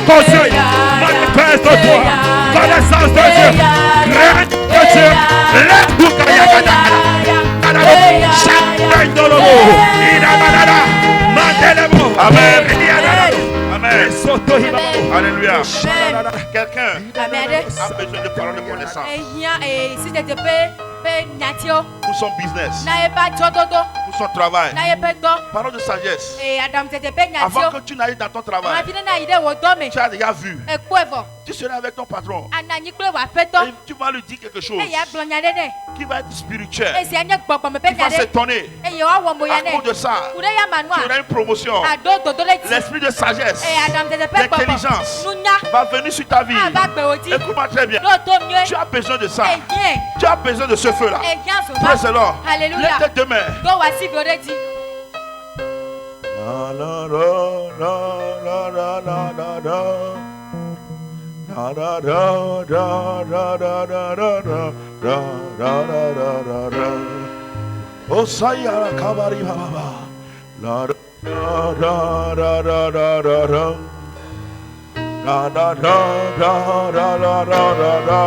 Conseil, manifeste toi, connaissance de Dieu, crainte de Dieu, Amen. Amen. Alléluia. Quelqu'un a besoin de parole de connaissance pour son business, pour son travail. Parole de sagesse. Avant que tu n'ailles dans ton travail, tu as déjà vu. Tu seras avec ton patron et tu vas lui dire quelque chose qui va être spirituel, qui va s'étonner. À cause de ça, tu auras une promotion. L'esprit de sagesse, d'intelligence va venir sur ta vie. Écoute-moi très bien. Tu as besoin de ça. Tu as besoin de ce feu-là. Praise the Lord. Lève tes deux mains. Oh Sayara Kabari Baba. La da da da da da da da. La da da da da da da da.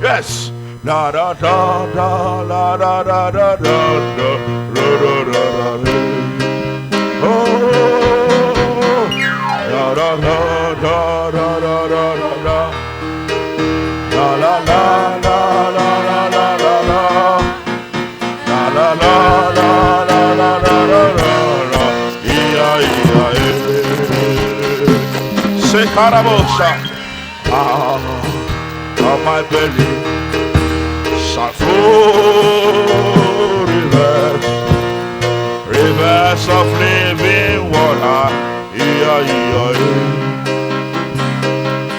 Yes. La da da da la da da da da da da da. Oh. La da da da da da da da. La la la la la la la la la. La la la la la la la la la. Ia ia e. Se carabosa. Ah, on my belly. Shall flow rivers of living water. Ia ia e.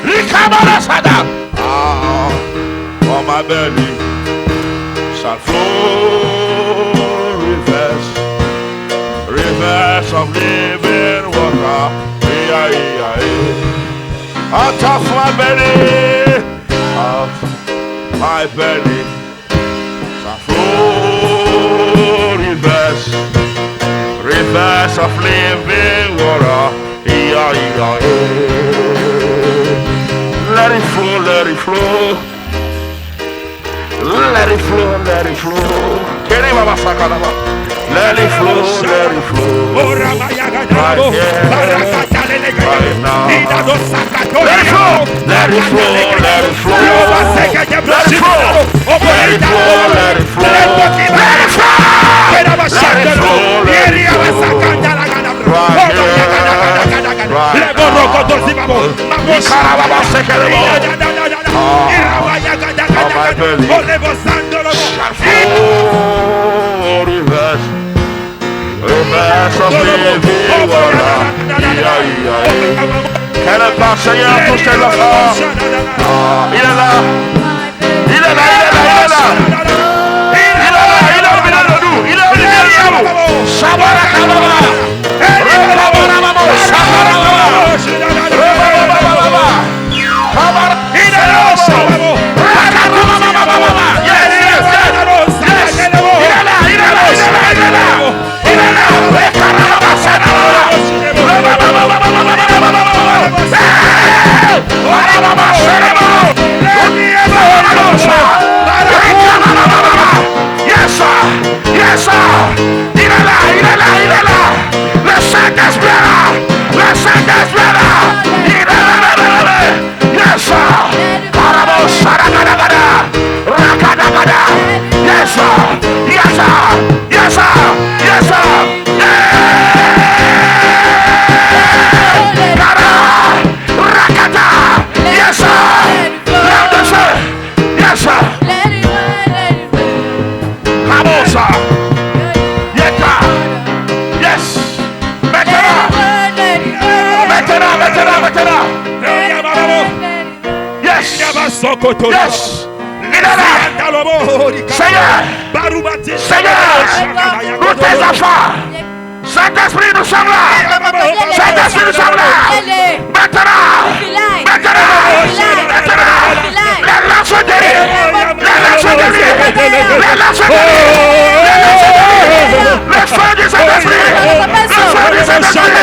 Rikabarasada. On my belly shall flow rivers of living water. Out of my belly shall flow rivers of living water. Let it flow, let it flow. Let it flow, let it flow. Let it flow, let it flow. Right here, right now. Let it flow, let it flow, let it flow. Quelle part, Seigneur, touche tes enfants. Il est là. Il est là, il est là, il est là. Il est là, il est au milieu de nous. Il est au milieu de nous. Shabara Kababa. Rekabara Mamo. Shabara Mamo. Il est là. Yes, yes, yes. Yes. Il est là, il est là, il est là, il est là. Il est là. Yes, sir. Yes, sir. Il est là, il est là, il est là. Le Saint-Esprit est là. Le Saint-Esprit est là. Il est là, là. Yes, sir. Karabo, Sarakadabada. Rakadabada. Yes, sir. Yes, sir. Yes, sir. Yes, sir. Yes, sir. L'homme de feu. Yes, sir. Come on, sir. Yes, sir. Yes. Maintenant. Yes. Yes. Il est là. Seigneur. Seigneur. Nous tes enfants. Saint-Esprit, nous sommes là. Saint-Esprit, nous sommes là. Maintenant. Les lances de lui. Les lances de lui. Les lances de lui. Le feu du Saint-Esprit. Le feu du Saint-Esprit.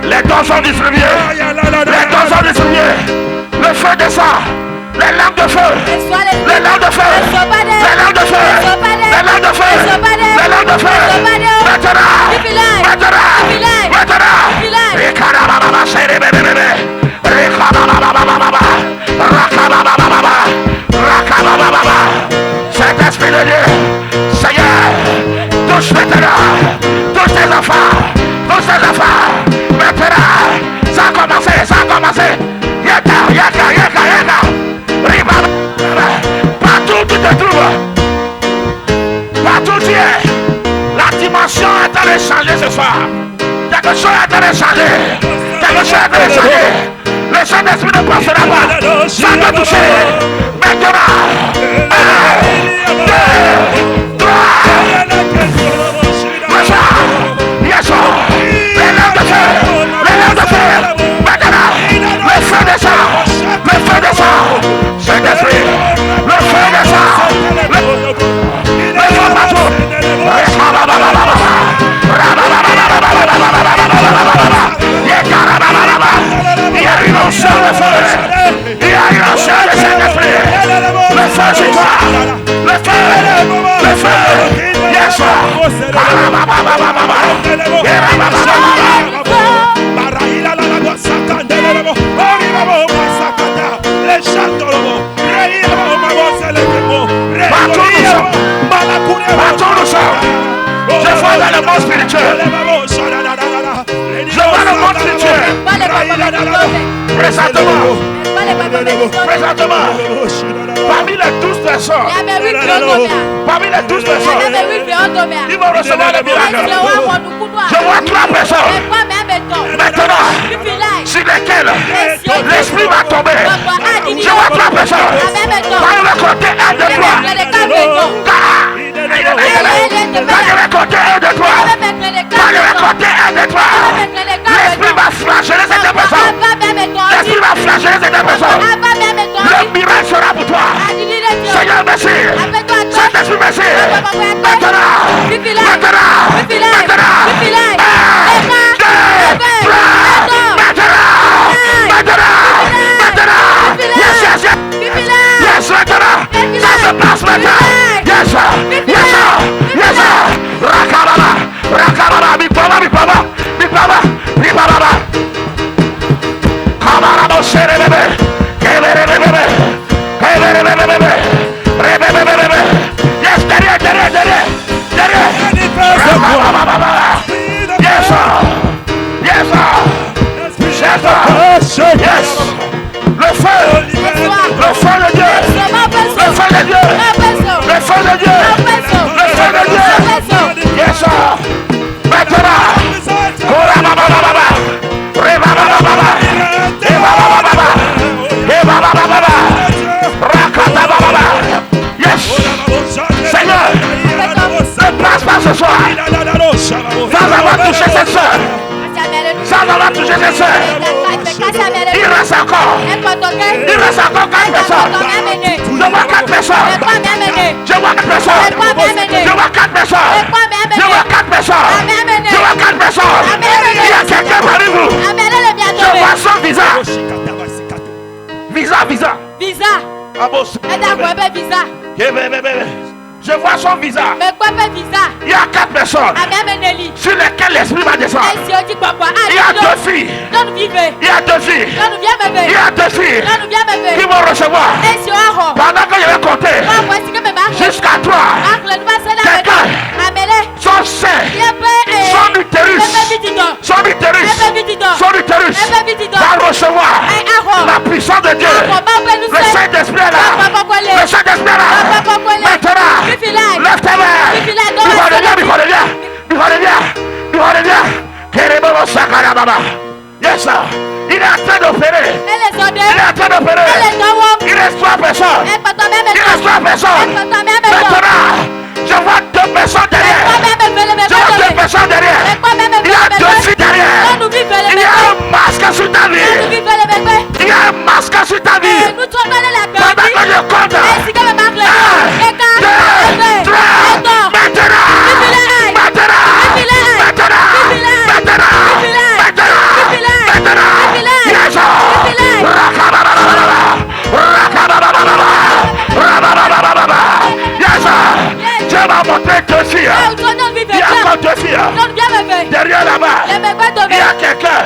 Les dons sont distribués. Les dons sont distribués. Le feu descend. Les lampes de feu. Les lampes de feu. Les lampes de feu. Les lampes de feu. Les lampes de feu. Maintenant. Maintenant. Maintenant. Rekarababa. Serebebebe. Rekarababa. Rakababa. Rakababa. Saint-Esprit de Dieu. Seigneur. Touche maintenant. Touche tes enfants. Touche tes enfants. Maintenant. Ça a commencé. Ça a commencé. Yaka. Partout où tu te trouves, partout où tu es, la dimension est en train de changer ce soir. Quelque chose est en train de changer. Quelque chose est en train de changer. Le Saint-Esprit ne passera pas sans te toucher. Maintenant, 1, 2, 3. Yes, les lampes de feu. Les lampes de feu. Maintenant, le feu descend. Le feu descend. Saint-Esprit. Le feu descend. Le feu partout. Il y a une onction de feu. Il y a une onction de Saint-Esprit. Le feu sur toi. Le feu. Le feu. Yes, sir. Partout nous sommes. Je vois dans le monde spirituel. Je vois le monde spirituel. Présentement. Parmi les 12 personnes. Parmi les 12 personnes. Ils vont recevoir le miracle. Je vois 3 personnes. Maintenant. Sur lesquelles l'esprit va tomber. Je vois 3 personnes. Par le côté 1 de 3. Par le côté 1 de 3. Par le côté 1 de 3. L'esprit va flageller cette personne. L'esprit va flageller cette personne. Le miracle sera pour toi. Seigneur, merci. Saint-Esprit, merci. Maintenant. Yes, maintenant. Ça se passe maintenant. Yes, sir. Yes, sir. Yes, sir. ce soir. Sans avoir touché cette soeur. Sans avoir touché cette soeur. Il reste encore. Il reste encore 4 personnes. Je vois 4 personnes. Je vois 4 personnes. Je vois 4 personnes. Je vois 4 personnes. Je vois 4 personnes. Il y a quelqu'un parmi vous. Je vois son visage. Visa. Je vois son visage. Il y a 4 personnes sur lesquelles l'esprit va descendre. Il y a 2 filles. Il y a 2 filles. Il y a 2 filles qui vont recevoir. Pendant que je vais compter jusqu'à 3. Quelqu'un, son sein, son utérus va recevoir la puissance de Dieu. Le Saint-Esprit est là. Le Saint-Esprit est là. Maintenant, lève tes mains. Il revient. Yes, sir. Il est en train d'opérer. Il reste 3 personnes. Maintenant, je vois 2 personnes derrière. Il y a 2 filles derrière. Il y a un masque sur ta vie. Pendant que je compte. 1, 2, 3. Dieu m'a montré 2 filles. Il y a encore 2 filles. Derrière là-bas, il y a quelqu'un.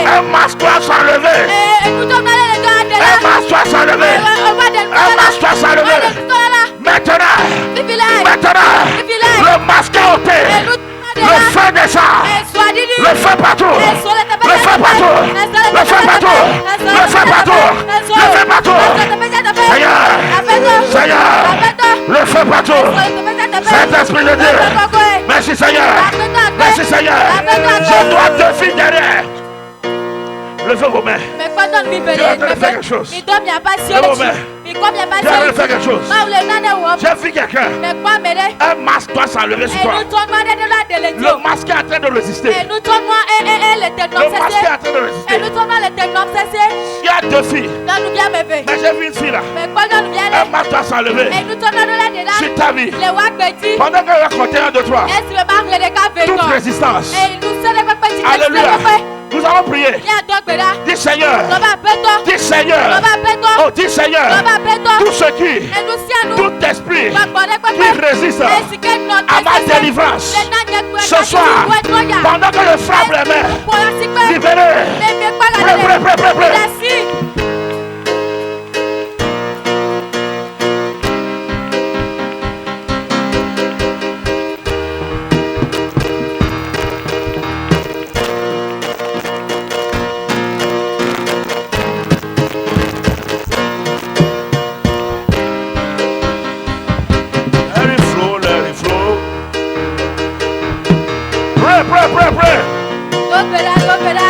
Un masque doit s'enlever. Maintenant, le masque est ôté. Le feu descend. Le feu partout. Seigneur, le feu partout. Saint-Esprit de Dieu. Merci Seigneur. Je dois 2 filles derrière. Levez vos mains. Dieu est en train de faire quelque chose. Levez vos mains. Dieu est en train de faire quelque chose. J'ai vu quelqu'un. Un masque doit s'enlever sur toi. Le masque est en train de résister. Il y a 2 filles. Mais j'ai vu une fille là. Un masque doit s'enlever sur ta vie. Pendant que je vais compter 1, 2, 3. Toute résistance. Alléluia. Nous allons prier. Dis Seigneur. Oh, dis Seigneur. Tout ce qui, tout esprit qui résiste à ma délivrance, ce soir, pendant que je frappe les mains, libérez. Prêt.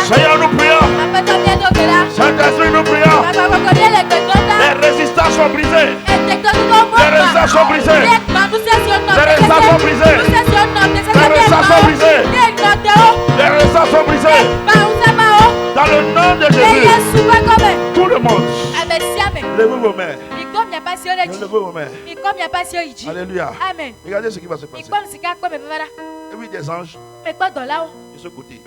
Seigneur, nous prions. Saint-Esprit, nous prions. Les résistances sont brisées. Dans le nom de Jésus. Tout le monde. Levez vos mains. Alléluia. Amen. Regardez ce qui va se passer. J'ai vu des anges de ce côté.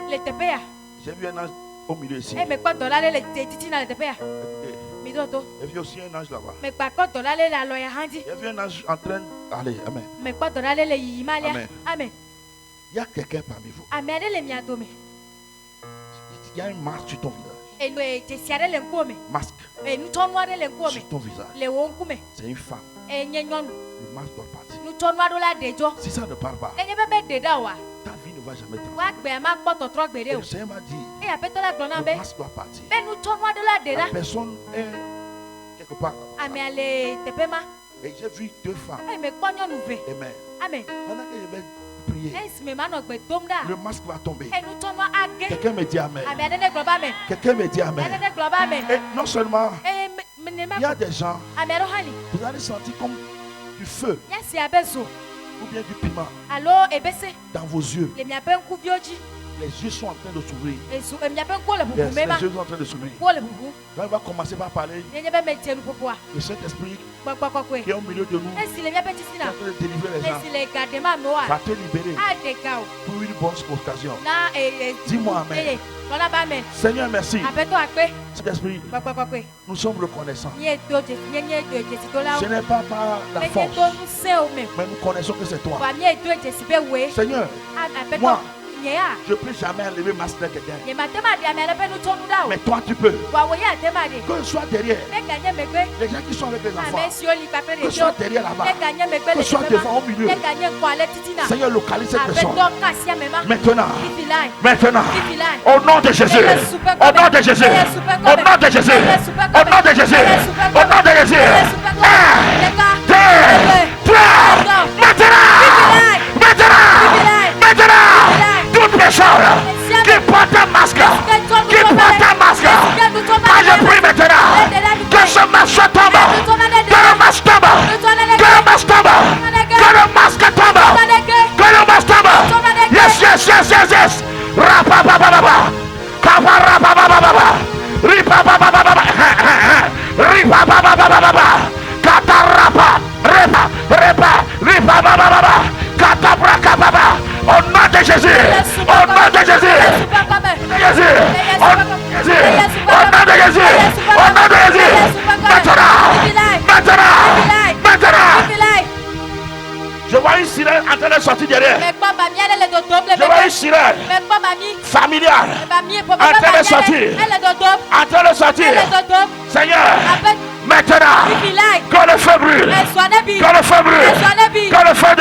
J'ai vu un ange au milieu ici. Écoutez. J'ai vu aussi un ange là-bas. J'ai vu un ange en train d'aller. Amen. Amen. Il y a quelqu'un parmi vous. Il y a une marque sur ton visage. Masque sur ton visage. C'est une femme. Le masque doit partir. Si ça ne part pas, ta vie ne va jamais triompher. Et le Seigneur m'a dit, le masque doit partir. La personne est quelque part. Et j'ai vu 2 femmes. Amen. Pendant que je vais prier, le masque va tomber. Quelqu'un me dit Amen. Quelqu'un me dit Amen. Et non seulement, il y a des gens, vous allez sentir comme du feu. ou bien du piment dans vos yeux. Les yeux sont en train de s'ouvrir. Les yeux sont en train de s'ouvrir. Quand il va commencer par parler, le Saint-Esprit qui est au milieu de nous, qui est en train de délivrer les gens, va te libérer pour une bonne occasion. Dis-moi Amen. Seigneur, merci. Saint-Esprit, nous sommes reconnaissants. Ce n'est pas par la force, mais nous connaissons que c'est toi. Seigneur, moi, je ne peux jamais enlever ma main de quelqu'un. Mais toi tu peux. Que je sois derrière les gens qui sont avec les enfants, que je sois derrière là-bas, que je sois devant au milieu. Seigneur, localise cette personne maintenant, au nom de Jésus, au nom de Jésus, au nom de Jésus, au nom de Jésus, au nom de Jésus. 1, 2, 3, maintenant, toute personne qui porte un masque, quand je prie maintenant, que ce masque tombe, que le masque tombe, que le masque tombe, que le masque tombe, que le masque tombe. Yes. Rapapapapapa, kaparapapapapa, ripapapapapa, ripapapapapa, katarapa, ripapapapapa, katabrakapapa. Au nom de Jésus, au nom de Jésus, au nom de Jésus, maintenant. Je vois une sirène en train de sortir derrière. Je vois une sirène familiale en train de sortir. Seigneur, maintenant, que le feu brûle, que le feu brûle, que le feu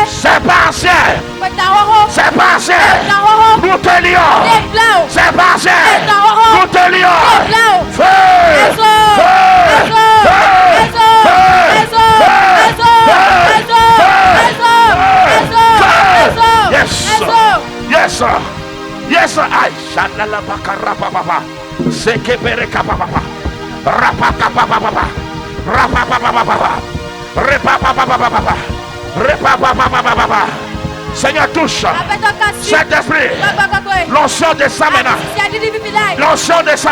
c'est pas ancien, nous te lions, c'est pas ancien, nous te lions, yes, I shalala bakarapa papa, sekepere kapapa, rapaka papa, repapa. Seigneur, touche cet esprit. L'onction descend maintenant. L'onction descend.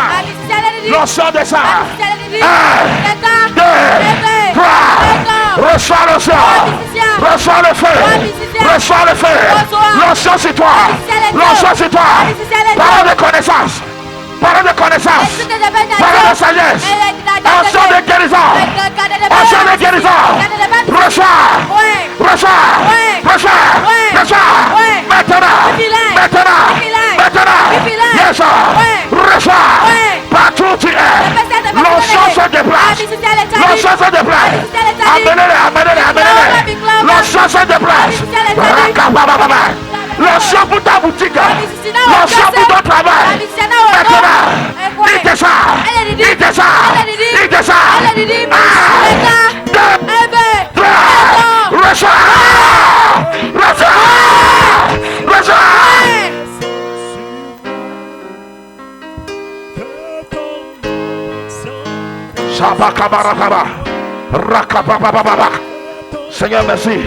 1, 2, 3. Reçois l'onction. Reçois le feu. L'onction sur toi. Parole de connaissance. Parole de sagesse. Onction de guérison. Reçois. Maintenant. Yes, reçois. Partout où tu es. L'onction se déplace. Amenez-les. L'onction se déplace. L'onction pour ta boutique. L'onction pour ton travail. Maintenant. Dites ça. 1, 2, 3. Reçois. Seigneur, merci.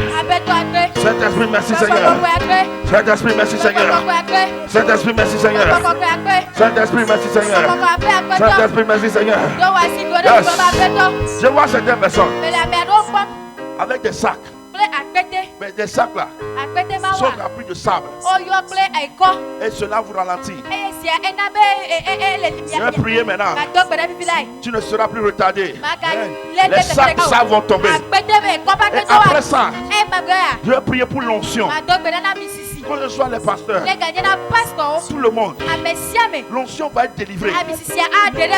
Saint-Esprit, merci, Seigneur. Saint-Esprit, merci, Seigneur. Saint-Esprit, merci, Seigneur. Saint-Esprit, merci, Seigneur. Saint-Esprit, merci, Seigneur. Yes. Je vois certaines personnes avec des sacs. Mais des sacs là sont remplis de sable. Et cela vous ralentit. Je vais prier maintenant. Tu ne seras plus retardé. Les sacs ça vont tomber. Et après ça, je vais prier pour l'onction. Que ce soit les pasteurs, tout le monde, l'onction va être délivrée.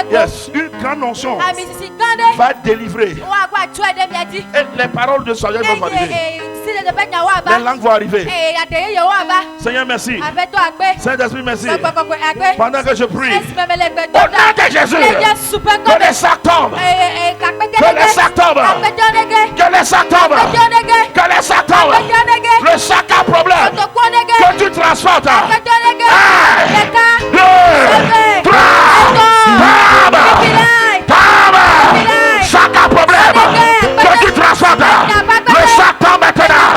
Yes, une grande onction va être délivrée. Et les paroles de sagesse vont arriver. Les langues vont arriver. Seigneur, merci. Saint-Esprit, merci. Pendant que je prie, au nom de Jésus, que les sacs tombent. Que les sacs tombent. Que les sacs tombent. Que les sacs tombent. Le sac a problème. Que tu transportes. 1, 2, 3. Sac a problème. Que tu transportes. Le sac tombe maintenant.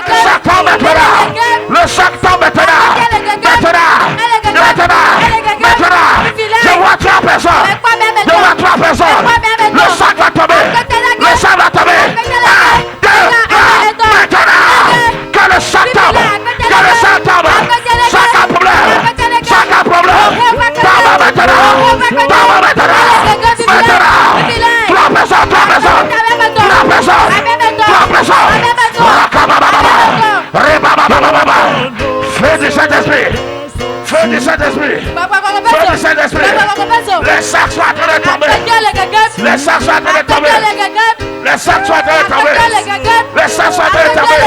Le sac tombe maintenant. Le sac tombe maintenant. Maintenant. Je vois 3 personnes. Je vois 3 personnes. Le sac va tomber. Le sac va tomber. 1, 2, 3. Maintenant. Que le sac tombe. Que le sac tombe. Sac a problème. Sac a problème. Tombe maintenant. Tombe maintenant. Maintenant. 3 personnes. 3 personnes. 3 personnes. 3 personnes. Feu du Saint-Esprit. Feu du Saint-Esprit. Feu du Saint-Esprit. Les sacs soient en train de tomber. Les sacs soient en train de tomber. Les sacs soient en train de tomber. Les sacs soient en train de tomber.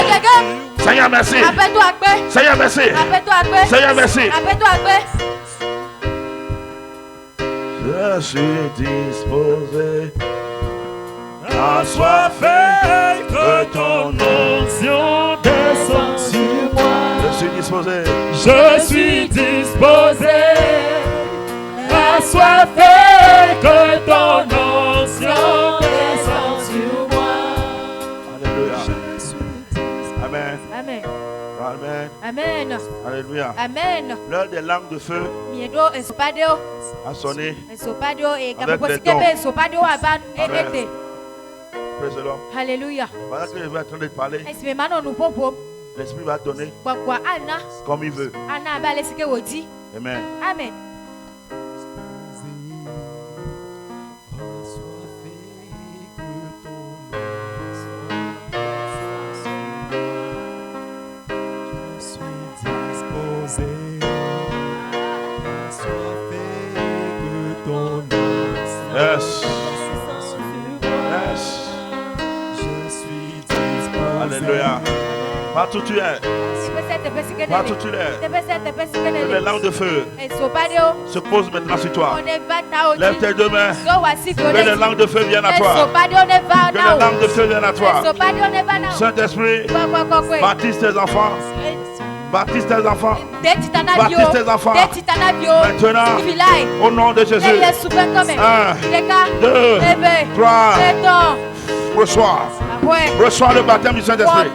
Seigneur, merci. Seigneur, merci. Seigneur, merci. Je suis disposé. Assoiffé que ton onction descende sur moi. Je suis disposé. Je suis disposé. Assoiffé que ton onction descende sur moi. Alléluia. Amen. Amen. Amen. Amen. Alléluia. Amen. L'heure des langues de feu a sonné. Avec les dons. Amen. Praise the Lord. Alléluia. Pendant que je vais en train de parler, l'Esprit va donner comme il veut. Amen. Amen. Yes. Yes. Alléluia. Partout tu es. Partout tu es. Que les langues de feu se posent maintenant sur toi. Lève tes 2 mains. Que les langues de feu viennent à toi. Que les langues de feu viennent à toi. Saint-Esprit, baptise tes enfants. Baptise tes enfants. Baptise tes enfants. Maintenant, au nom de Jésus. 1, 2, 3. Reçois. Reçois le baptême du Saint-Esprit.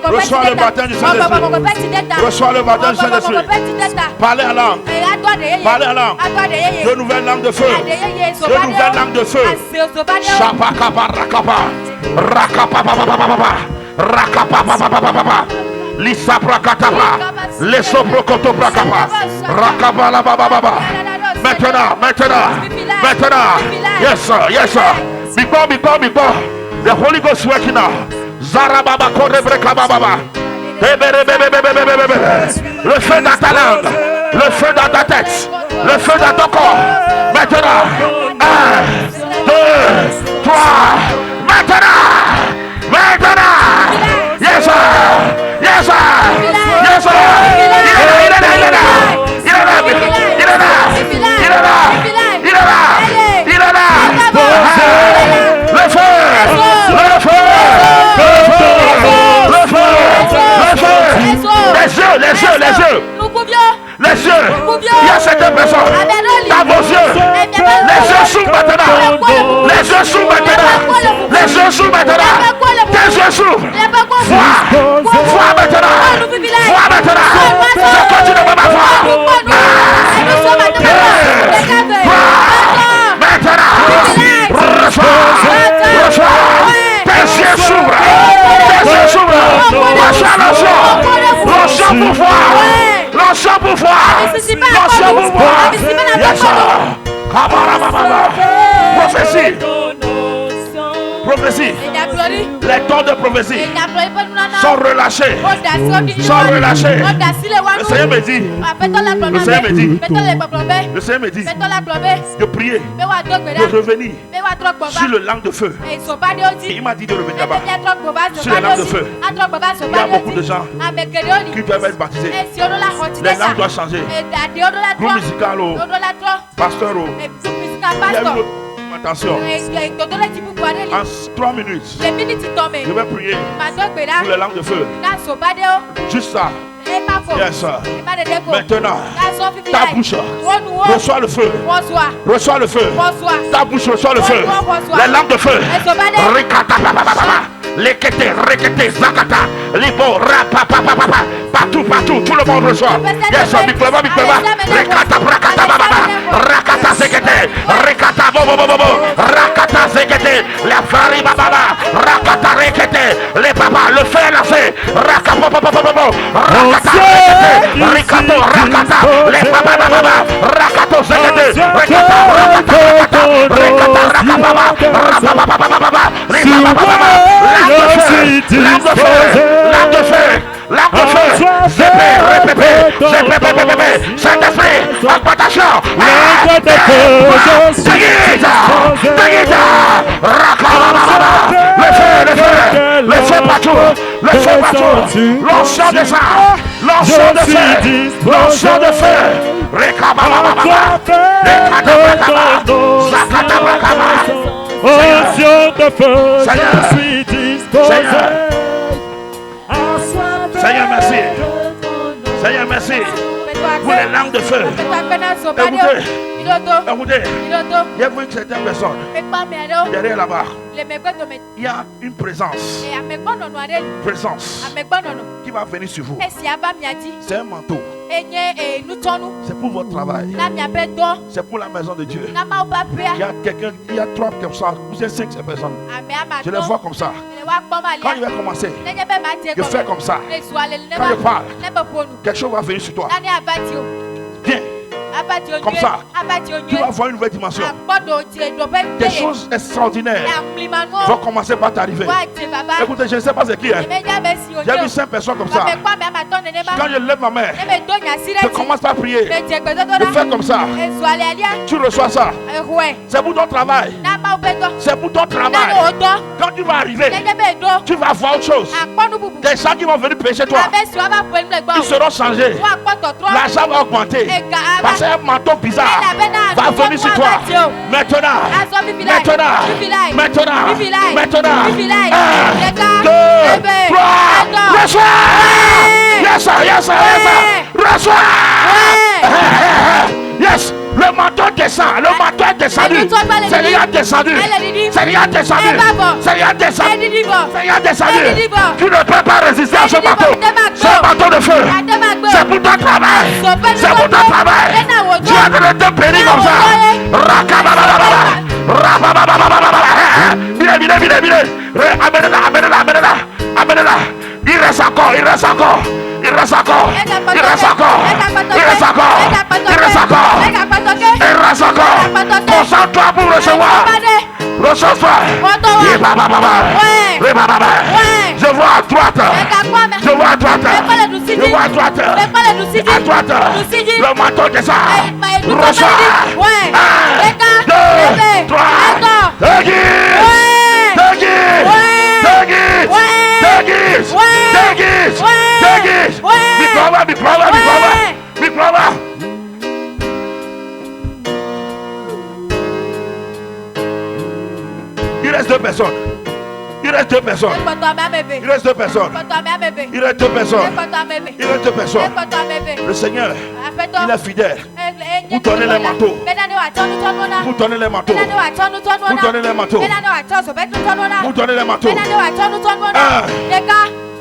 Reçois le baptême du Saint-Esprit. Reçois le baptême du Saint-Esprit. Parlez en langue. Parlez en langue. De nouvelles langues de feu. De nouvelles langues de feu. Chapakapa rakapa. Rakapa papa. Rakapa papa. Lisa prakatapa. Leso prokoto prakapa. Rakapa la baba. Maintenant. Yes sir. Before. The Holy Ghost working now. Zarababa korebrekababa. Le feu dans ta langue. Le feu dans ta tête. Le feu dans ton corps. Maintenant. 1, 2, 3. Maintenant. Yes sir. Les yeux. Il y a cette personne. Dans vos yeux. Les yeux s'ouvrent maintenant. Les yeux s'ouvrent maintenant. Tes yeux s'ouvrent. Vois maintenant. Je continue de me voir. Maintenant. Reçois. Tes yeux s'ouvrent. Reçois l'onction pour voir. L'onction pour voir. Yes sir. Prophétie. prophétie, les dons de prophétie sont relâchés. Sont relâchés. Le Seigneur me dit, de prier, de revenir sur le langue de feu. Il m'a dit de revenir là-bas. Sur le langue de feu. Il y a beaucoup de gens qui doivent être baptisés. Les langues doivent changer. Groupe musical, pasteur, il y a une attention. En 3 minutes, je vais prier pour les langues de feu. Juste ça. Yes, sir. Maintenant, ta bouche reçoit le feu. Reçoit le feu. Ta bouche reçoit le feu. Les lampes de feu. Rikata, lekete, rekete, zakata, libo, rapapapapa. Partout, partout, tout le monde reçoit. Yes, sir. Bikleva. Rekata, brakata, bababa. Rakata, zekete. Rekata, bobo. Rakata, zekete. La fari, bababa. Rakata, rekete. Les papas, le feu est lancé. Rakata, bobo. Rikato, rakata, les bababa, rakato, zekete, l'onction de feu, l'onction de feu, l'onction de feu, je suis disposé. Seigneur, merci. Seigneur, merci pour les langues de feu. Écoutez, il y a une certaine personne derrière là-bas. Il y a une présence qui va venir sur vous. C'est un manteau. C'est pour votre travail. C'est pour la maison de Dieu. Il y a quelqu'un, il y a 3 comme ça. Vous êtes 5 personnes. Je les vois comme ça. Quand il va commencer, je fais comme ça. Quand je parle, quelque chose va venir sur toi. Viens. Comme ça, tu vas voir une nouvelle dimension. Des choses extraordinaires vont commencer par t'arriver. Écoutez, je ne sais pas c'est qui. J'ai vu 5 personnes comme ça. Quand je lève ma main, je commence par prier. Je fais comme ça. Tu reçois ça. C'est pour ton travail. C'est pour ton travail. Quand tu vas arriver, tu vas voir autre chose. Des gens qui vont venir pécher toi, ils seront changés. L'argent va augmenter. Parce qu'un manteau bizarre va venir sur toi. Maintenant. 1, 2, 3. Reçois. Yes, sir. Reçois. Yes. Le manteau descend. Le manteau est descendu. Seigneur descendu. Tu ne peux pas résister à ce manteau. Ce manteau de feu. C'est pour ton travail. Tu as de te bénir comme ça. Amène-la. Il reste encore. Concentre-toi pour recevoir. Reçois-toi. Je vois à droite. Le manteau descend. Reçois. 1, 2, 3. Déguise. Biplava. Il reste 2 personnes. Le Seigneur, il est fidèle. Vous donnez les manteaux. 1,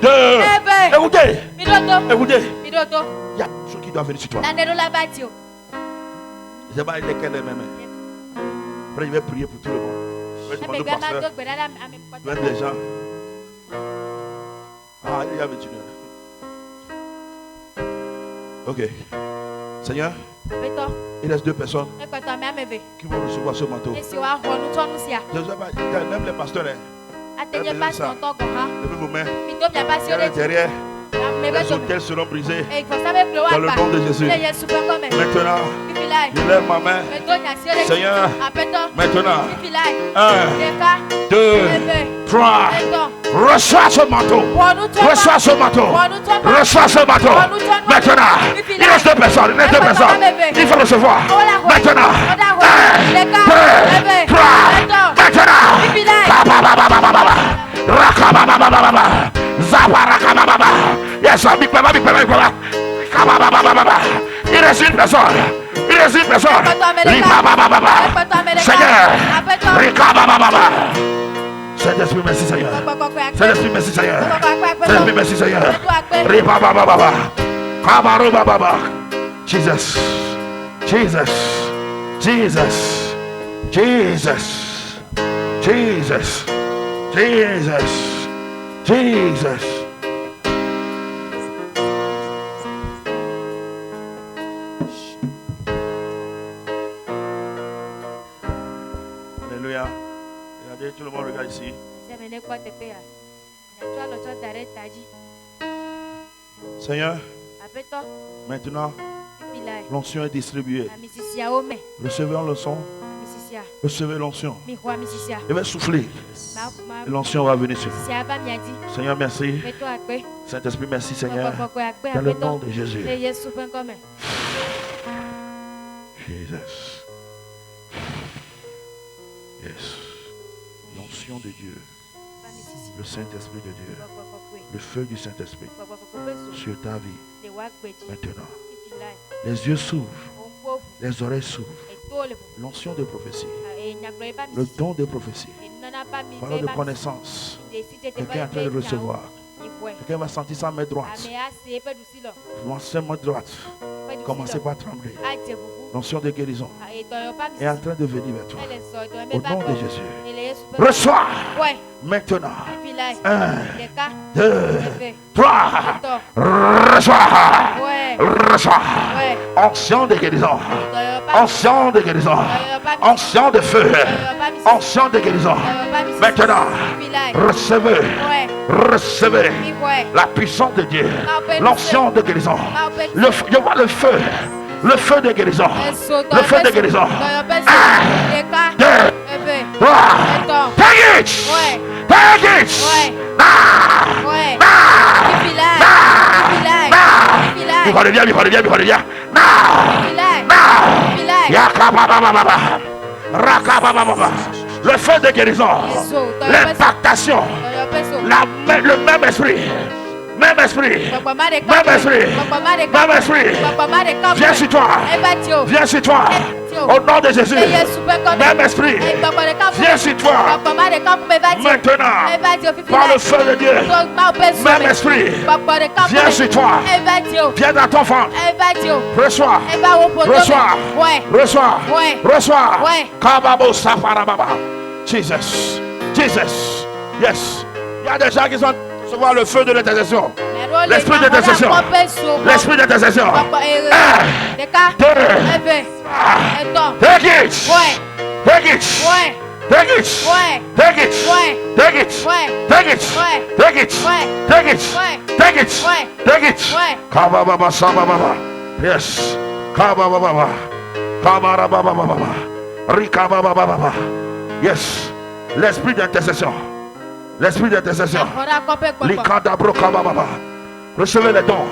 2. Écoutez. Il y a ceux qui doivent venir sur toi. Je vais aller lesquels même. Après, je vais prier pour tout le monde. Je vais demander au pasteur. Je vais des gens. Il y a 21 heures. Ok. Seigneur, il reste 2 personnes qui vont recevoir ce manteau. Je sais pas, même les pasteurs. Levez vos mains. Derrière. Les hôtels seront brisés. Dans le nom de Jésus. Maintenant, je lève ma main. Seigneur, maintenant. 1, 2, 3. Reçois ce manteau. Reçois ce manteau. Reçois ce manteau. Maintenant, il reste 2 personnes. Il reste 2 personnes. Il faut recevoir. Maintenant. 1, 2, 3. Maintenant. Yes, il reste une personne. Il reste une personne. Seigneur. Saint-Esprit, merci Seigneur. Saint-Esprit, merci Seigneur. Saint-Esprit, merci Seigneur. Jesus. Jesus. Jesus. Jesus. Jesus. Jesus. Jesus. Alléluia. Regardez, tout le monde regarde ici. Seigneur, maintenant, l'onction est distribuée. Recevez l'onction. Recevez l'onction. Je vais souffler. Et l'onction va venir sur vous. Seigneur, merci. Saint-Esprit, merci Seigneur. Dans le nom de Jésus. Jesus. Yes. L'onction de Dieu. Le Saint-Esprit de Dieu. Le feu du Saint-Esprit sur ta vie. Maintenant. Les yeux s'ouvrent. Les oreilles s'ouvrent. L'onction de prophétie. Le don de prophétie. Parole de connaissance. Quelqu'un est en train de recevoir. Quelqu'un va sentir sa main droite. Sa main droite. Commencez par trembler. L'onction de guérison est en train de venir vers toi. Au nom de Jésus. Reçois maintenant. 1, 2, 3. Reçois. Reçois. Onction de guérison. Onction de guérison. Onction de feu. Onction de guérison. Maintenant, recevez. Recevez la puissance de Dieu. L'onction de guérison. Je vois le feu. Le feu de guérison. Le feu de guérison. 1, 2, 3. Take it. Take it. Il va bien, il va bien, il va bien. Le feu de guérison. L'impactation. Le même esprit. Même esprit. Même esprit. Même esprit. Viens sur toi. Viens sur toi. Au nom de Jésus. Même esprit. Viens sur toi. Maintenant. Par le feu de Dieu. Même esprit. Viens sur toi. Viens dans ton ventre. Reçois. Reçois. Reçois. Reçois. Kababo Safarababa. Jesus. Jesus. Yes. Il y a des gens qui sont recevoir le feu de l'intercession. L'esprit d'intercession. L'esprit d'intercession. 1, 2, 3. Take it. Take it. Take it. Take it. Take it. Take it. Take it. Take it. Take it. Take it. Kababa Sababa. Yes. Kababa. Kababa. Rikababa. Yes. L'esprit d'intercession. L'esprit d'intercession. Recevez les dons.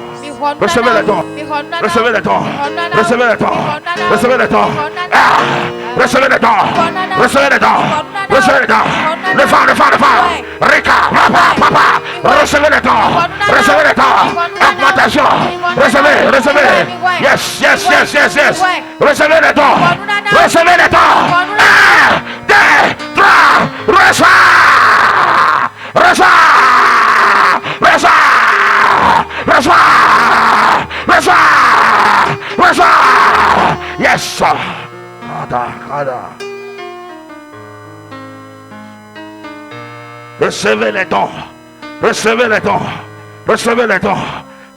Recevez les dons. Recevez les dons. Recevez les dons. Recevez les dons. Recevez les dons. Recevez les dons. Recevez les dons. Le vent, le vent, le vent. Rika, papa. Recevez les dons. Recevez les dons. Augmentation. Recevez, recevez. Yes, yes, yes, yes, yes. Recevez les dons. Recevez les dons. 1, 2, 3. Reçois. Reçois. Reçois. Reçois. Reçois. Reçois. Yes. Kada. Recevez les dons. Recevez les dons. Recevez les dons.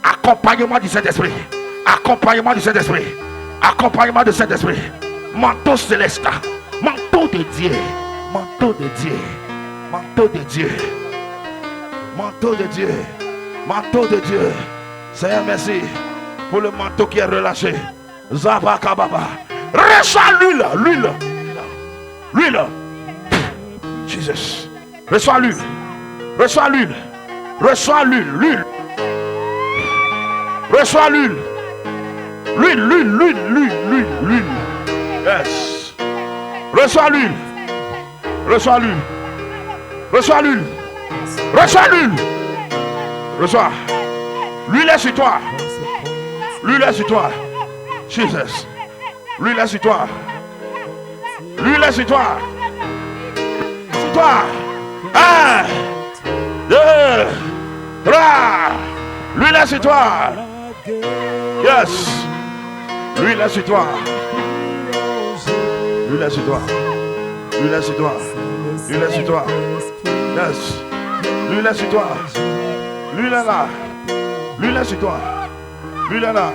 Accompagnement du Saint-Esprit. Accompagnement du Saint-Esprit. Accompagnement du Saint-Esprit. Manteau céleste. Manteau de Dieu. Manteau de Dieu. Manteau de Dieu. Manteau de Dieu. Manteau de Dieu. Seigneur, merci pour le manteau qui est relâché. Zabakababa. Reçois l'huile. L'huile. L'huile. Jesus. Reçois l'huile. Reçois l'huile. Reçois l'huile. L'huile. Reçois l'huile. L'huile, l'huile, l'huile, l'huile, l'huile, l'huile. Yes. Reçois l'huile. Reçois l'huile. Reçois l'huile. Reçois l'huile. Reçois. L'huile est sur toi. L'huile est sur toi. Jesus. L'huile est sur toi. L'huile est sur toi. Sur toi. 1, 2, 3. L'huile est sur toi. Yes. L'huile est sur toi. L'huile est sur toi. L'huile est sur toi. L'huile est sur toi. Yes. L'huile est sur toi. L'huile est là. L'huile est sur toi. L'huile est là.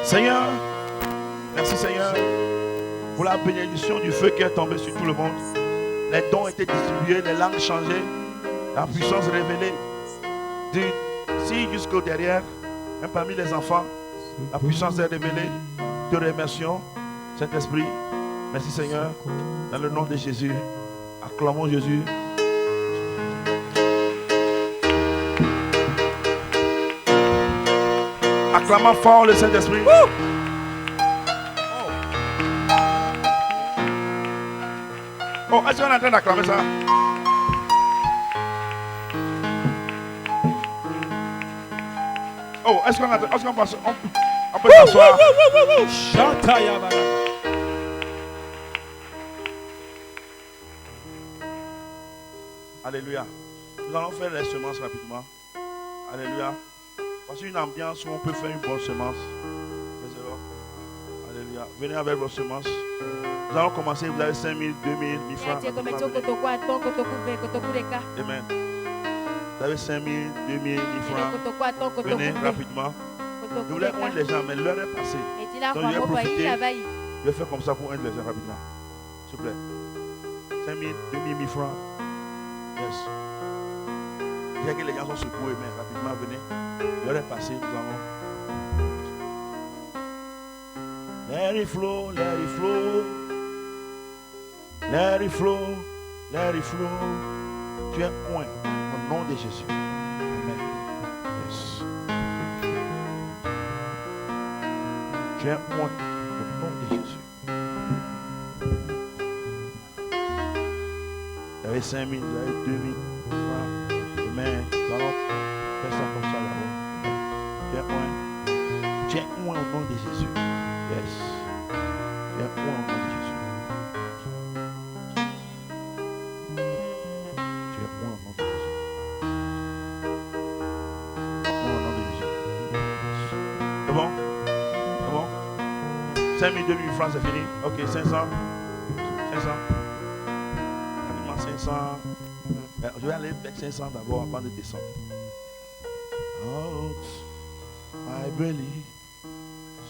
Seigneur, merci Seigneur pour la bénédiction du feu qui est tombé sur tout le monde. Les dons étaient distribués, les langues changées, la puissance révélée. D'ici jusqu'au derrière, même parmi les enfants, la puissance est révélée. Te remercions, Saint-Esprit. Merci Seigneur, dans le nom de Jésus. Acclamons Jésus. Acclamons fort le Saint-Esprit. Oh, est-ce qu'on est en train d'acclamer ça? Oh, est-ce qu'on peut s'asseoir? Alléluia. Nous allons faire les semences rapidement. Alléluia. Voici une ambiance où on peut faire une bonne semence. Alléluia. Venez avec vos semences. Nous allons commencer. Vous avez 5 000, 2 000, 1000 francs. Amen. Vous avez 5 000, 2 000, 1000 francs. Venez rapidement. Je voulais oindre les gens, mais l'heure est passée. Donc je vais profiter. Je vais faire comme ça pour oindre les gens rapidement. S'il vous plaît. 5 000, 2 000, 1000 francs. Yes. Je sais que les gens sont secoués, mais rapidement, venez. L'heure est passée, nous allons. Let it flow, let it flow. Let it flow, let it flow. Tu es oint au nom de Jésus. Amen. Yes. Tu es oint au nom de Jésus. Vous avez 5 000, vous avez 2 000 francs. Amen. Nous allons faire ça comme ça là-haut. Tu es oint. Tu es oint au nom de Jésus. Yes. Tu es oint au nom de Jésus. C'est bon? 5 000, 2 000 francs, c'est fini. Ok, 500. 500. Rapidement, 500. Je vais aller avec 500 d'abord avant de descendre. Out my belly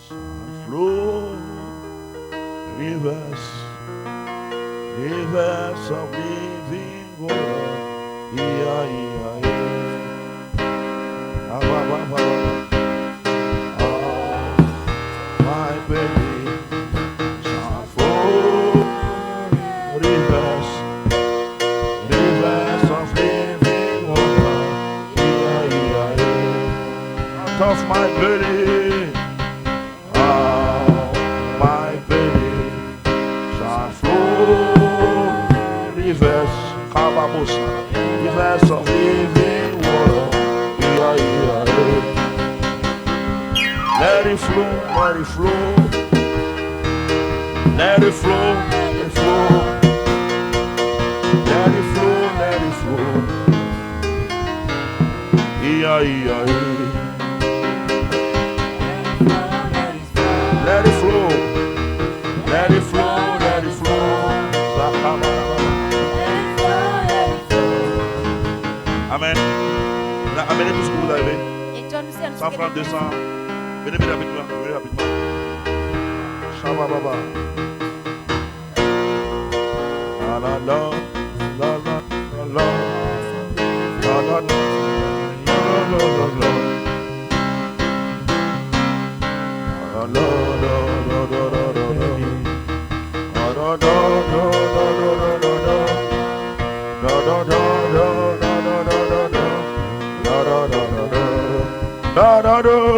shall flow rivers of living water. My belly shall flow rivers of living water. Out of my belly, my belly shall flow rivers of living water. Let it flow, let it flow. Let it flow, let it flow. Let it flow, let it flow. 100 francs, 200. Venez rapidement. Venez rapidement. Shabba Baba. La la la. La la la. La la la. La la la. La la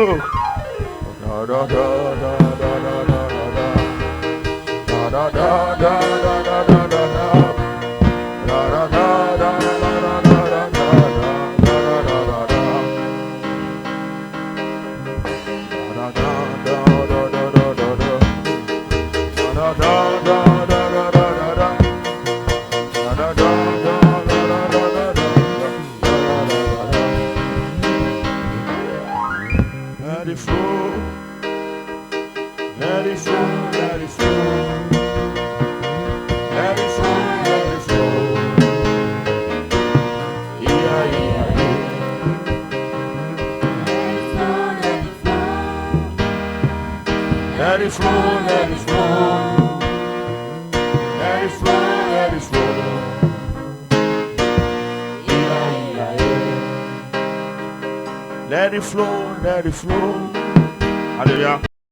Let it flow, let it flow. Let it flow, let it flow. Let it flow, let it flow. Alléluia.